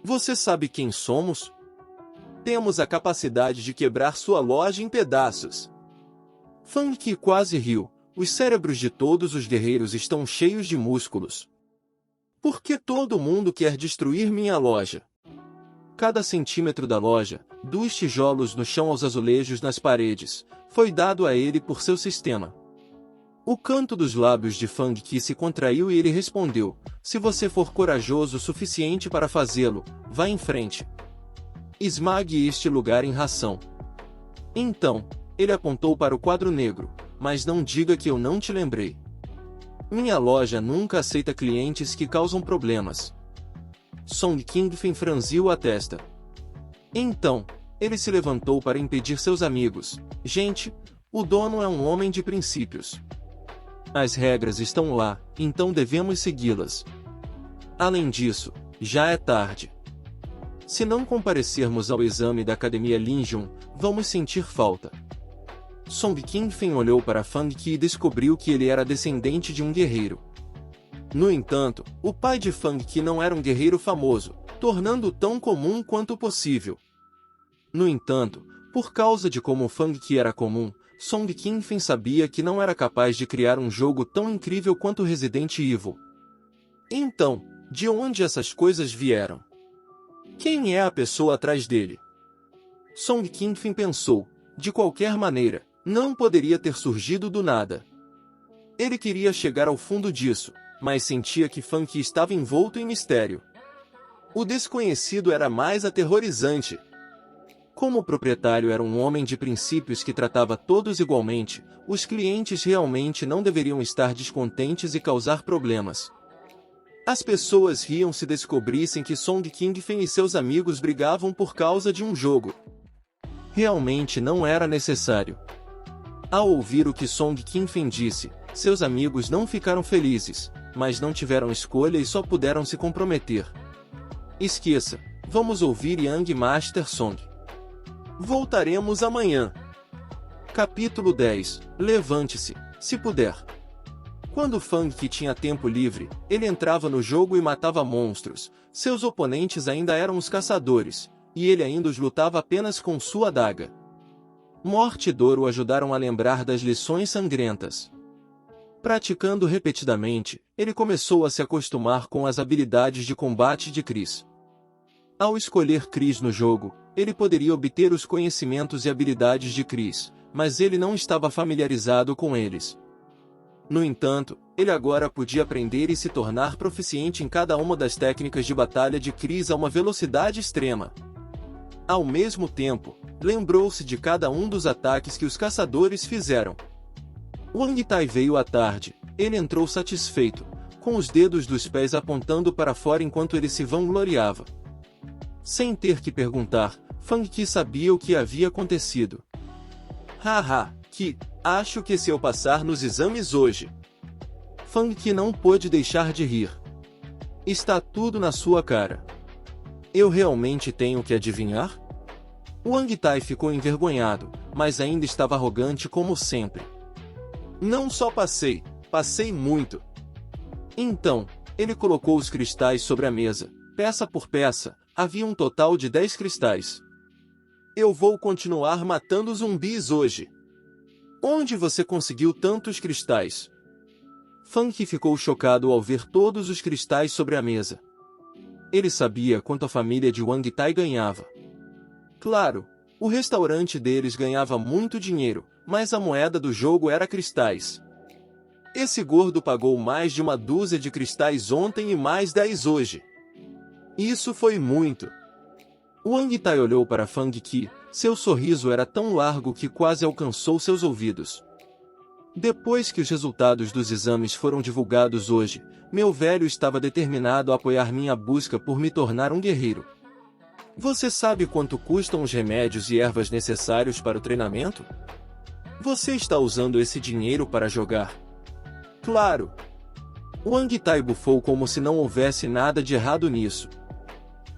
Você sabe quem somos? Temos a capacidade de quebrar sua loja em pedaços. Fan Qi quase riu. Os cérebros de todos os guerreiros estão cheios de músculos. Por que todo mundo quer destruir minha loja? Cada centímetro da loja, dos tijolos no chão aos azulejos nas paredes, foi dado a ele por seu sistema. O canto dos lábios de Fan Qi se contraiu e ele respondeu: se você for corajoso o suficiente para fazê-lo, vá em frente. Esmague este lugar em ração. Então, ele apontou para o quadro negro. Mas não diga que eu não te lembrei. Minha loja nunca aceita clientes que causam problemas. Song Qinfen franziu a testa. Então, ele se levantou para impedir seus amigos. Gente, o dono é um homem de princípios. As regras estão lá, então devemos segui-las. Além disso, já é tarde. Se não comparecermos ao exame da Academia Linjun, vamos sentir falta. Song Qinfen olhou para Fan Qi e descobriu que ele era descendente de um guerreiro. No entanto, o pai de Fan Qi não era um guerreiro famoso, tornando-o tão comum quanto possível. No entanto, por causa de como Fan Qi era comum, Song Qinfen sabia que não era capaz de criar um jogo tão incrível quanto Resident Evil. Então, de onde essas coisas vieram? Quem é a pessoa atrás dele? Song Qinfen pensou. De qualquer maneira, não poderia ter surgido do nada. Ele queria chegar ao fundo disso, mas sentia que Fan Qi estava envolto em mistério. O desconhecido era mais aterrorizante. Como o proprietário era um homem de princípios que tratava todos igualmente, os clientes realmente não deveriam estar descontentes e causar problemas. As pessoas riam se descobrissem que Song Qinfen e seus amigos brigavam por causa de um jogo. Realmente não era necessário. Ao ouvir o que Song Qinfen disse, seus amigos não ficaram felizes, mas não tiveram escolha e só puderam se comprometer. Esqueça, vamos ouvir Young Master Song. Voltaremos amanhã. Capítulo 10. Levante-se, se puder. Quando Fan Qi tinha tempo livre, ele entrava no jogo e matava monstros. Seus oponentes ainda eram os caçadores, e ele ainda os lutava apenas com sua adaga. Morte e dor o ajudaram a lembrar das lições sangrentas. Praticando repetidamente, ele começou a se acostumar com as habilidades de combate de Chris. Ao escolher Chris no jogo, ele poderia obter os conhecimentos e habilidades de Chris, mas ele não estava familiarizado com eles. No entanto, ele agora podia aprender e se tornar proficiente em cada uma das técnicas de batalha de Chris a uma velocidade extrema. Ao mesmo tempo, lembrou-se de cada um dos ataques que os caçadores fizeram. Wang Tai veio à tarde, ele entrou satisfeito, com os dedos dos pés apontando para fora enquanto ele se vangloriava. Sem ter que perguntar, Fang Qi sabia o que havia acontecido. Haha, Qi, acho que se eu passar nos exames hoje. Fang Qi não pôde deixar de rir. Está tudo na sua cara. Eu realmente tenho que adivinhar? Wang Tai ficou envergonhado, mas ainda estava arrogante como sempre. Não só passei, passei muito. Então, ele colocou os cristais sobre a mesa, peça por peça, havia um total de 10 cristais. Eu vou continuar matando zumbis hoje. Onde você conseguiu tantos cristais? Fang Qi ficou chocado ao ver todos os cristais sobre a mesa. Ele sabia quanto a família de Wang Tai ganhava. Claro, o restaurante deles ganhava muito dinheiro, mas a moeda do jogo era cristais. Esse gordo pagou mais de uma dúzia de cristais ontem e mais 10 hoje. Isso foi muito. Wang Tai olhou para Fang Qi, seu sorriso era tão largo que quase alcançou seus ouvidos. Depois que os resultados dos exames foram divulgados hoje, meu velho estava determinado a apoiar minha busca por me tornar um guerreiro. Você sabe quanto custam os remédios e ervas necessários para o treinamento? Você está usando esse dinheiro para jogar? Claro! Wang Tai bufou como se não houvesse nada de errado nisso.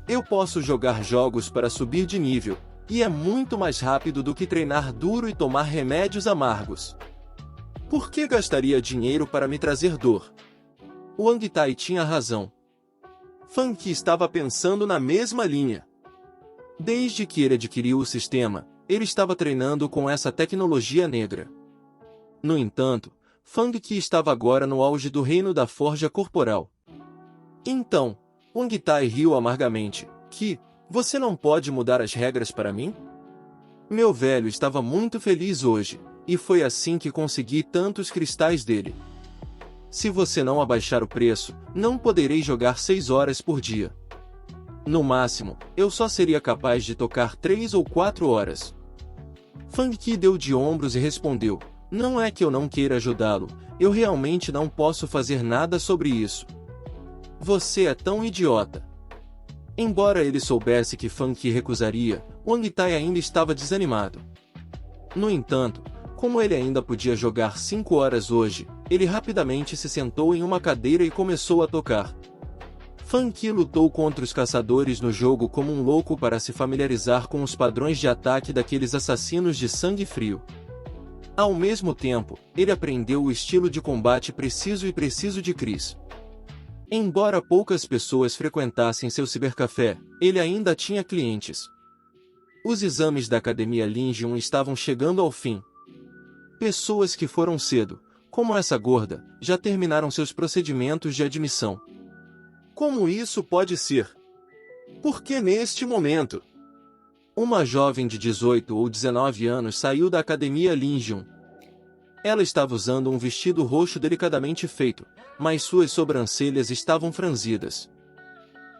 Eu posso jogar jogos para subir de nível, e é muito mais rápido do que treinar duro e tomar remédios amargos. Por que gastaria dinheiro para me trazer dor? Wang Tai tinha razão. Fang Qi estava pensando na mesma linha. Desde que ele adquiriu o sistema, ele estava treinando com essa tecnologia negra. No entanto, Fang Qi estava agora no auge do reino da forja corporal. Então, Wang Tai riu amargamente. Qi, você não pode mudar as regras para mim? Meu velho estava muito feliz hoje, e foi assim que consegui tantos cristais dele. Se você não abaixar o preço, não poderei jogar 6 horas por dia. No máximo, eu só seria capaz de tocar 3 ou 4 horas. Fang Qi deu de ombros e respondeu, não é que eu não queira ajudá-lo, eu realmente não posso fazer nada sobre isso. Você é tão idiota. Embora ele soubesse que Fang Qi recusaria, Wang Tai ainda estava desanimado. No entanto, como ele ainda podia jogar 5 horas hoje, ele rapidamente se sentou em uma cadeira e começou a tocar. Fang Qi lutou contra os caçadores no jogo como um louco para se familiarizar com os padrões de ataque daqueles assassinos de sangue frio. Ao mesmo tempo, ele aprendeu o estilo de combate preciso de Chris. Embora poucas pessoas frequentassem seu cibercafé, ele ainda tinha clientes. Os exames da Academia Legion estavam chegando ao fim. Pessoas que foram cedo, como essa gorda, já terminaram seus procedimentos de admissão. Como isso pode ser? Porque neste momento, uma jovem de 18 ou 19 anos saiu da Academia Legion. Ela estava usando um vestido roxo delicadamente feito, mas suas sobrancelhas estavam franzidas.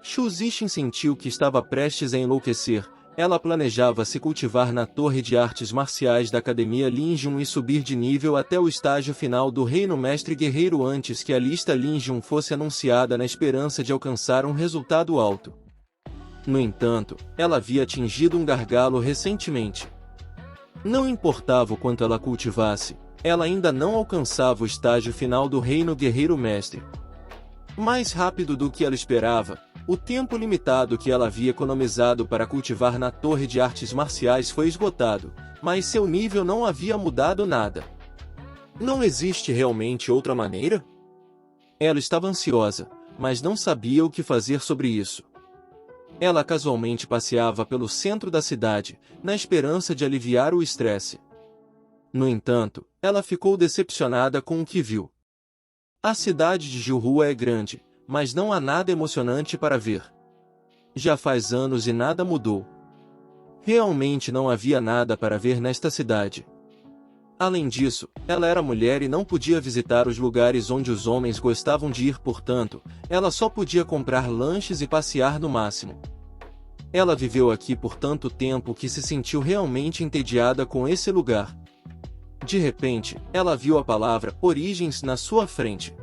Xu Zixin sentiu que estava prestes a enlouquecer. Ela planejava se cultivar na Torre de Artes Marciais da Academia Legion e subir de nível até o estágio final do Reino Mestre Guerreiro antes que a lista Legion fosse anunciada na esperança de alcançar um resultado alto. No entanto, ela havia atingido um gargalo recentemente. Não importava o quanto ela cultivasse, ela ainda não alcançava o estágio final do Reino Guerreiro Mestre. Mais rápido do que ela esperava, o tempo limitado que ela havia economizado para cultivar na Torre de Artes Marciais foi esgotado, mas seu nível não havia mudado nada. Não existe realmente outra maneira? Ela estava ansiosa, mas não sabia o que fazer sobre isso. Ela casualmente passeava pelo centro da cidade, na esperança de aliviar o estresse. No entanto, ela ficou decepcionada com o que viu. A cidade de Jiuhua é grande, mas não há nada emocionante para ver. Já faz anos e nada mudou. Realmente não havia nada para ver nesta cidade. Além disso, ela era mulher e não podia visitar os lugares onde os homens gostavam de ir, portanto, ela só podia comprar lanches e passear no máximo. Ela viveu aqui por tanto tempo que se sentiu realmente entediada com esse lugar. De repente, ela viu a palavra Origins na sua frente.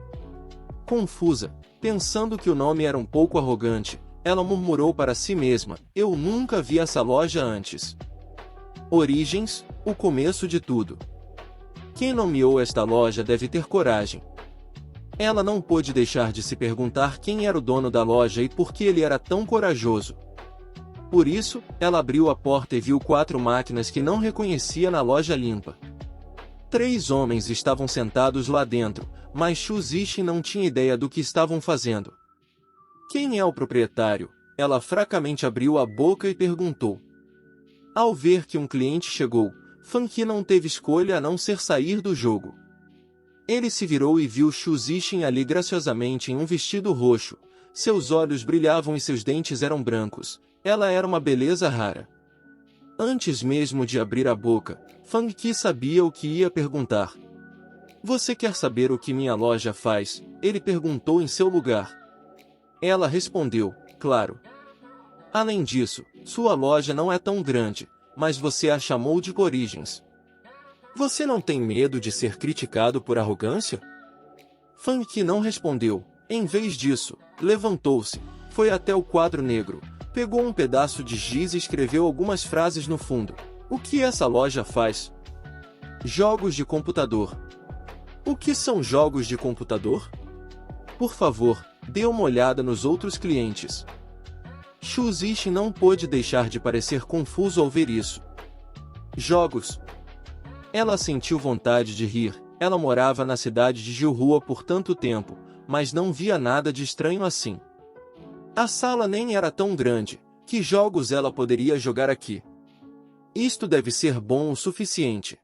Confusa, pensando que o nome era um pouco arrogante, ela murmurou para si mesma: eu nunca vi essa loja antes. Origins, o começo de tudo. Quem nomeou esta loja deve ter coragem. Ela não pôde deixar de se perguntar quem era o dono da loja e por que ele era tão corajoso. Por isso, ela abriu a porta e viu 4 máquinas que não reconhecia na loja limpa. 3 homens estavam sentados lá dentro, mas Shuzishi não tinha ideia do que estavam fazendo. Quem é o proprietário? Ela fracamente abriu a boca e perguntou. Ao ver que um cliente chegou, Funky não teve escolha a não ser sair do jogo. Ele se virou e viu Shuzishi ali graciosamente em um vestido roxo. Seus olhos brilhavam e seus dentes eram brancos. Ela era uma beleza rara. Antes mesmo de abrir a boca, Funky sabia o que ia perguntar. Você quer saber o que minha loja faz? Ele perguntou em seu lugar. Ela respondeu, claro. Além disso, sua loja não é tão grande, mas você a chamou de Origins. Você não tem medo de ser criticado por arrogância? Funky não respondeu. Em vez disso, levantou-se, foi até o quadro negro, pegou um pedaço de giz e escreveu algumas frases no fundo. O que essa loja faz? Jogos de computador. O que são jogos de computador? Por favor, dê uma olhada nos outros clientes. Shuzishi não pôde deixar de parecer confuso ao ver isso. Jogos. Ela sentiu vontade de rir. Ela morava na cidade de Jilhua por tanto tempo, mas não via nada de estranho assim. A sala nem era tão grande. Que jogos ela poderia jogar aqui? Isto deve ser bom o suficiente.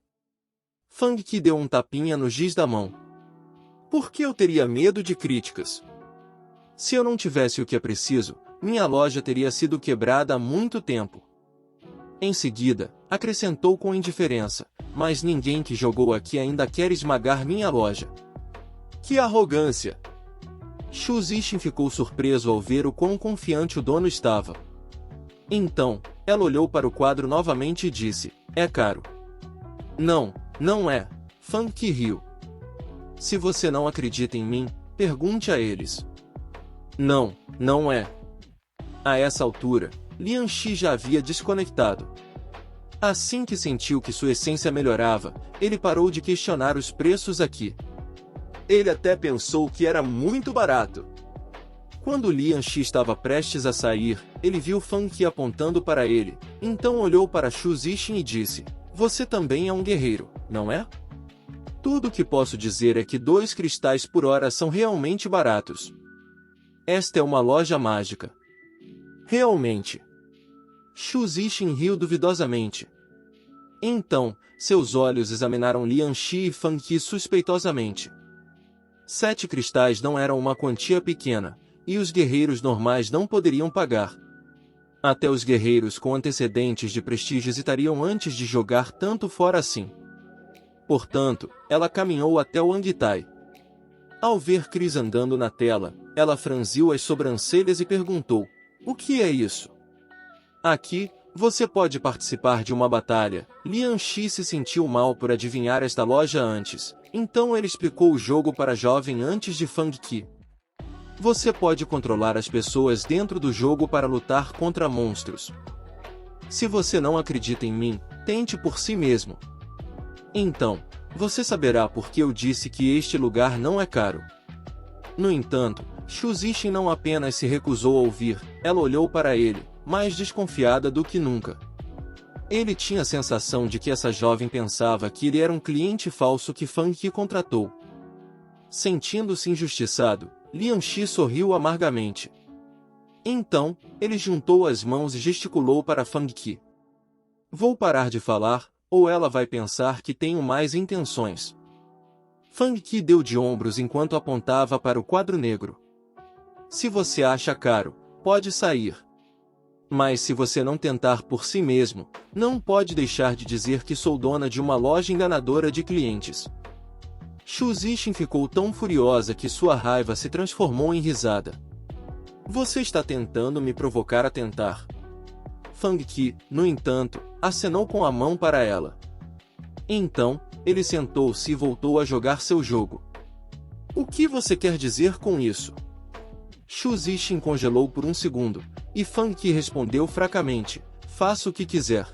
Funky deu um tapinha no giz da mão. Por que eu teria medo de críticas? Se eu não tivesse o que é preciso, minha loja teria sido quebrada há muito tempo. Em seguida, acrescentou com indiferença, mas ninguém que jogou aqui ainda quer esmagar minha loja. Que arrogância! Shuzishi ficou surpreso ao ver o quão confiante o dono estava. Então, ela olhou para o quadro novamente e disse, é caro. Não, não é. Funky riu. Se você não acredita em mim, pergunte a eles. Não, não é. A essa altura, Lianxi já havia desconectado. Assim que sentiu que sua essência melhorava, ele parou de questionar os preços aqui. Ele até pensou que era muito barato. Quando Lianxi estava prestes a sair, ele viu Funky apontando para ele, então olhou para Shuzishi e disse, você também é um guerreiro, não é? Tudo o que posso dizer é que 2 cristais por hora são realmente baratos. Esta é uma loja mágica. Realmente. Shuzishi riu duvidosamente. Então, seus olhos examinaram Lianxi e Funky suspeitosamente. 7 cristais não eram uma quantia pequena, e os guerreiros normais não poderiam pagar. Até os guerreiros com antecedentes de prestígio hesitariam antes de jogar tanto fora assim. Portanto, ela caminhou até o Angitai. Ao ver Chris andando na tela, ela franziu as sobrancelhas e perguntou, o que é isso? Aqui, você pode participar de uma batalha. Lianxi se sentiu mal por adivinhar esta loja antes, então ele explicou o jogo para a jovem antes de Funky. Você pode controlar as pessoas dentro do jogo para lutar contra monstros. Se você não acredita em mim, tente por si mesmo. Então, você saberá por que eu disse que este lugar não é caro. No entanto, Shuzishi não apenas se recusou a ouvir, ela olhou para ele, mais desconfiada do que nunca. Ele tinha a sensação de que essa jovem pensava que ele era um cliente falso que Funky contratou. Sentindo-se injustiçado, Lianxi sorriu amargamente. Então, ele juntou as mãos e gesticulou para Funky. Vou parar de falar, ou ela vai pensar que tenho mais intenções. Funky deu de ombros enquanto apontava para o quadro negro. Se você acha caro, pode sair. Mas se você não tentar por si mesmo, não pode deixar de dizer que sou dona de uma loja enganadora de clientes. Shuzishi ficou tão furiosa que sua raiva se transformou em risada. Você está tentando me provocar a tentar. Funky, no entanto, acenou com a mão para ela. Então, ele sentou-se e voltou a jogar seu jogo. O que você quer dizer com isso? Xu Zixin congelou por um segundo, e Fang Qi respondeu fracamente, faça o que quiser.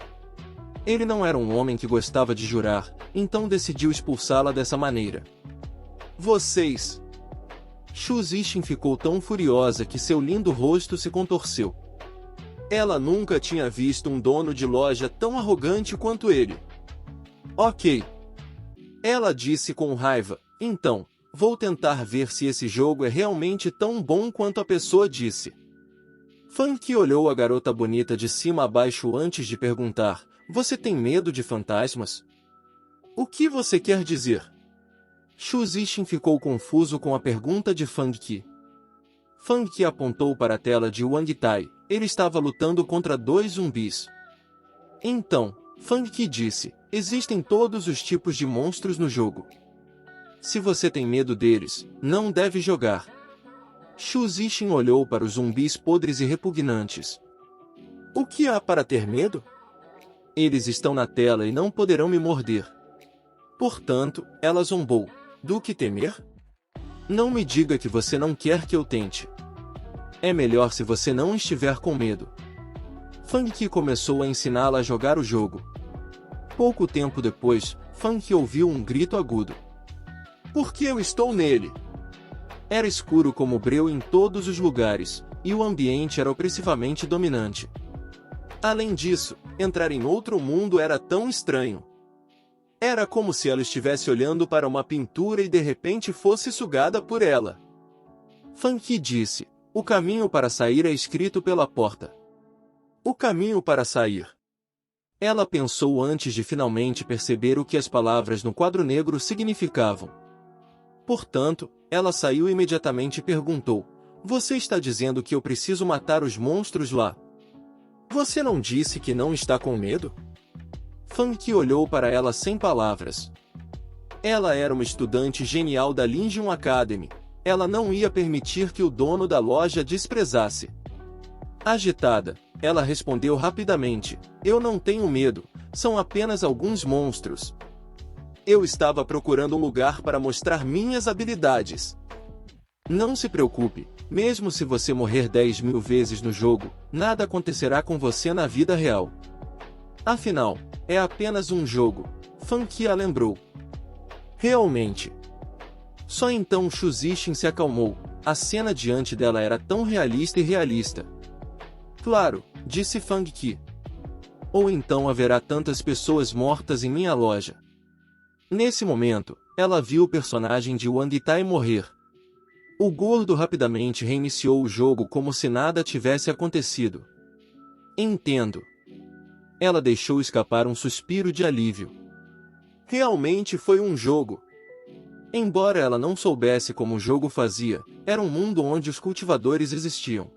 Ele não era um homem que gostava de jurar, então decidiu expulsá-la dessa maneira. Vocês... Xu Zixin ficou tão furiosa que seu lindo rosto se contorceu. Ela nunca tinha visto um dono de loja tão arrogante quanto ele. Ok. Ela disse com raiva, então, vou tentar ver se esse jogo é realmente tão bom quanto a pessoa disse. Fang Qi olhou a garota bonita de cima a baixo antes de perguntar, você tem medo de fantasmas? O que você quer dizer? Xu Zixin ficou confuso com a pergunta de Fang Qi. Fang Qi apontou para a tela de Wang Tai, ele estava lutando contra 2 zumbis. Então, Fang Qi disse, existem todos os tipos de monstros no jogo. Se você tem medo deles, não deve jogar. Xu Zixin olhou para os zumbis podres e repugnantes. O que há para ter medo? Eles estão na tela e não poderão me morder. Portanto, ela zombou. Do que temer? Não me diga que você não quer que eu tente. É melhor se você não estiver com medo. Fang Qi começou a ensiná-la a jogar o jogo. Pouco tempo depois, Fang Qi ouviu um grito agudo. Por que eu estou nele? Era escuro como breu em todos os lugares, e o ambiente era opressivamente dominante. Além disso, entrar em outro mundo era tão estranho. Era como se ela estivesse olhando para uma pintura e de repente fosse sugada por ela. Fang Qi disse, o caminho para sair é escrito pela porta. O caminho para sair. Ela pensou antes de finalmente perceber o que as palavras no quadro negro significavam. Portanto, ela saiu imediatamente e perguntou, você está dizendo que eu preciso matar os monstros lá? Você não disse que não está com medo? Fang Qi olhou para ela sem palavras. Ela era uma estudante genial da Linjion Academy. Ela não ia permitir que o dono da loja desprezasse. Agitada, ela respondeu rapidamente, eu não tenho medo, são apenas alguns monstros. Eu estava procurando um lugar para mostrar minhas habilidades. Não se preocupe, mesmo se você morrer 10.000 vezes no jogo, nada acontecerá com você na vida real. Afinal, é apenas um jogo, Fang Qi a lembrou. Realmente. Só então Xu Zixin se acalmou, a cena diante dela era tão realista e realista. Claro, disse Fang Qi. Ou então haverá tantas pessoas mortas em minha loja. Nesse momento, ela viu o personagem de Wang Tai morrer. O gordo rapidamente reiniciou o jogo como se nada tivesse acontecido. Entendo. Ela deixou escapar um suspiro de alívio. Realmente foi um jogo. Embora ela não soubesse como o jogo fazia, era um mundo onde os cultivadores existiam.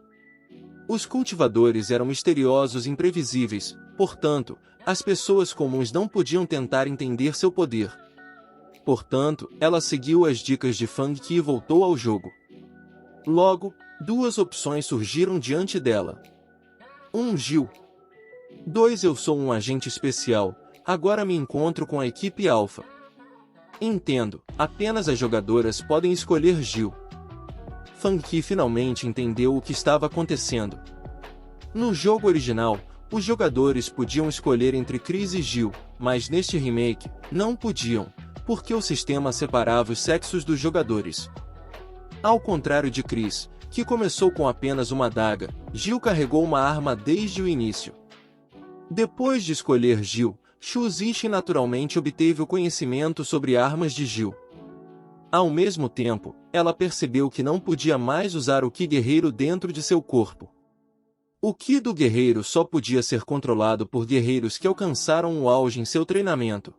Os cultivadores eram misteriosos e imprevisíveis, portanto, as pessoas comuns não podiam tentar entender seu poder. Portanto, ela seguiu as dicas de Fang Qi e voltou ao jogo. Logo, 2 opções surgiram diante dela. 1 Gil. 2 Eu sou um agente especial, agora me encontro com a equipe Alpha. Entendo, apenas as jogadoras podem escolher Gil. Fang Qi finalmente entendeu o que estava acontecendo. No jogo original, os jogadores podiam escolher entre Chris e Gil, mas neste remake, não podiam, porque o sistema separava os sexos dos jogadores. Ao contrário de Chris, que começou com apenas uma adaga, Gil carregou uma arma desde o início. Depois de escolher Gil, Xu Zixin naturalmente obteve o conhecimento sobre armas de Gil. Ao mesmo tempo, ela percebeu que não podia mais usar o Ki guerreiro dentro de seu corpo. O Ki do guerreiro só podia ser controlado por guerreiros que alcançaram o auge em seu treinamento.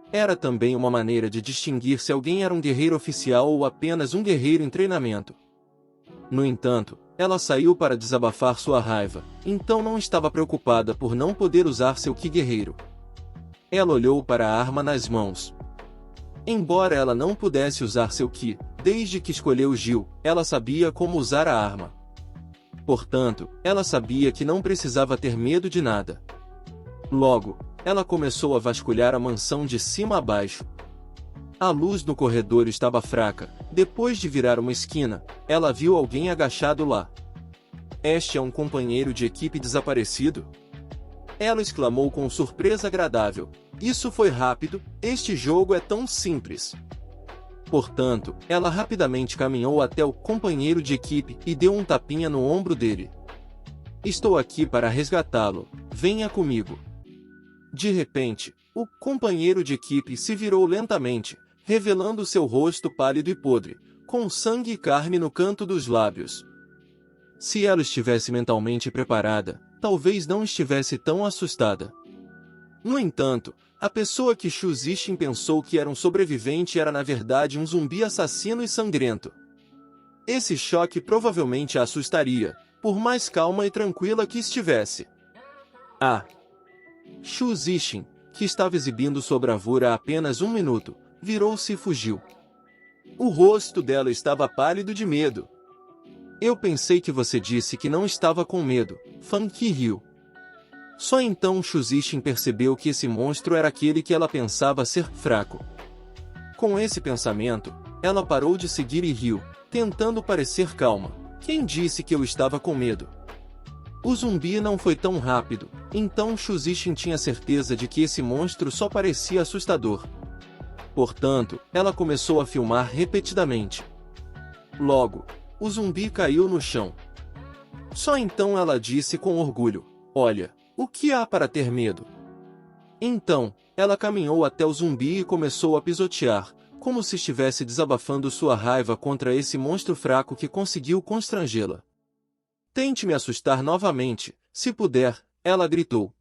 Era também uma maneira de distinguir se alguém era um guerreiro oficial ou apenas um guerreiro em treinamento. No entanto, ela saiu para desabafar sua raiva, então não estava preocupada por não poder usar seu Ki guerreiro. Ela olhou para a arma nas mãos. Embora ela não pudesse usar seu Ki, desde que escolheu Gil, ela sabia como usar a arma. Portanto, ela sabia que não precisava ter medo de nada. Logo, ela começou a vasculhar a mansão de cima a baixo. A luz no corredor estava fraca. Depois de virar uma esquina, ela viu alguém agachado lá. Este é um companheiro de equipe desaparecido? Ela exclamou com surpresa agradável. Isso foi rápido, este jogo é tão simples. Portanto, ela rapidamente caminhou até o companheiro de equipe e deu um tapinha no ombro dele. Estou aqui para resgatá-lo, venha comigo. De repente, o companheiro de equipe se virou lentamente, revelando seu rosto pálido e podre, com sangue e carne no canto dos lábios. Se ela estivesse mentalmente preparada, talvez não estivesse tão assustada. No entanto, a pessoa que Xu Zixin pensou que era um sobrevivente era na verdade um zumbi assassino e sangrento. Esse choque provavelmente a assustaria, por mais calma e tranquila que estivesse. Xu Zixin, que estava exibindo sua bravura há apenas 1 minuto, virou-se e fugiu. O rosto dela estava pálido de medo. Eu pensei que você disse que não estava com medo, Fan Qi riu. Só então Xu Zixin percebeu que esse monstro era aquele que ela pensava ser fraco. Com esse pensamento, ela parou de seguir e riu, tentando parecer calma. Quem disse que eu estava com medo? O zumbi não foi tão rápido, então Xu Zixin tinha certeza de que esse monstro só parecia assustador. Portanto, ela começou a filmar repetidamente. Logo, o zumbi caiu no chão. Só então ela disse com orgulho: olha, o que há para ter medo? Então, ela caminhou até o zumbi e começou a pisotear, como se estivesse desabafando sua raiva contra esse monstro fraco que conseguiu constrangê-la. Tente me assustar novamente, se puder, ela gritou.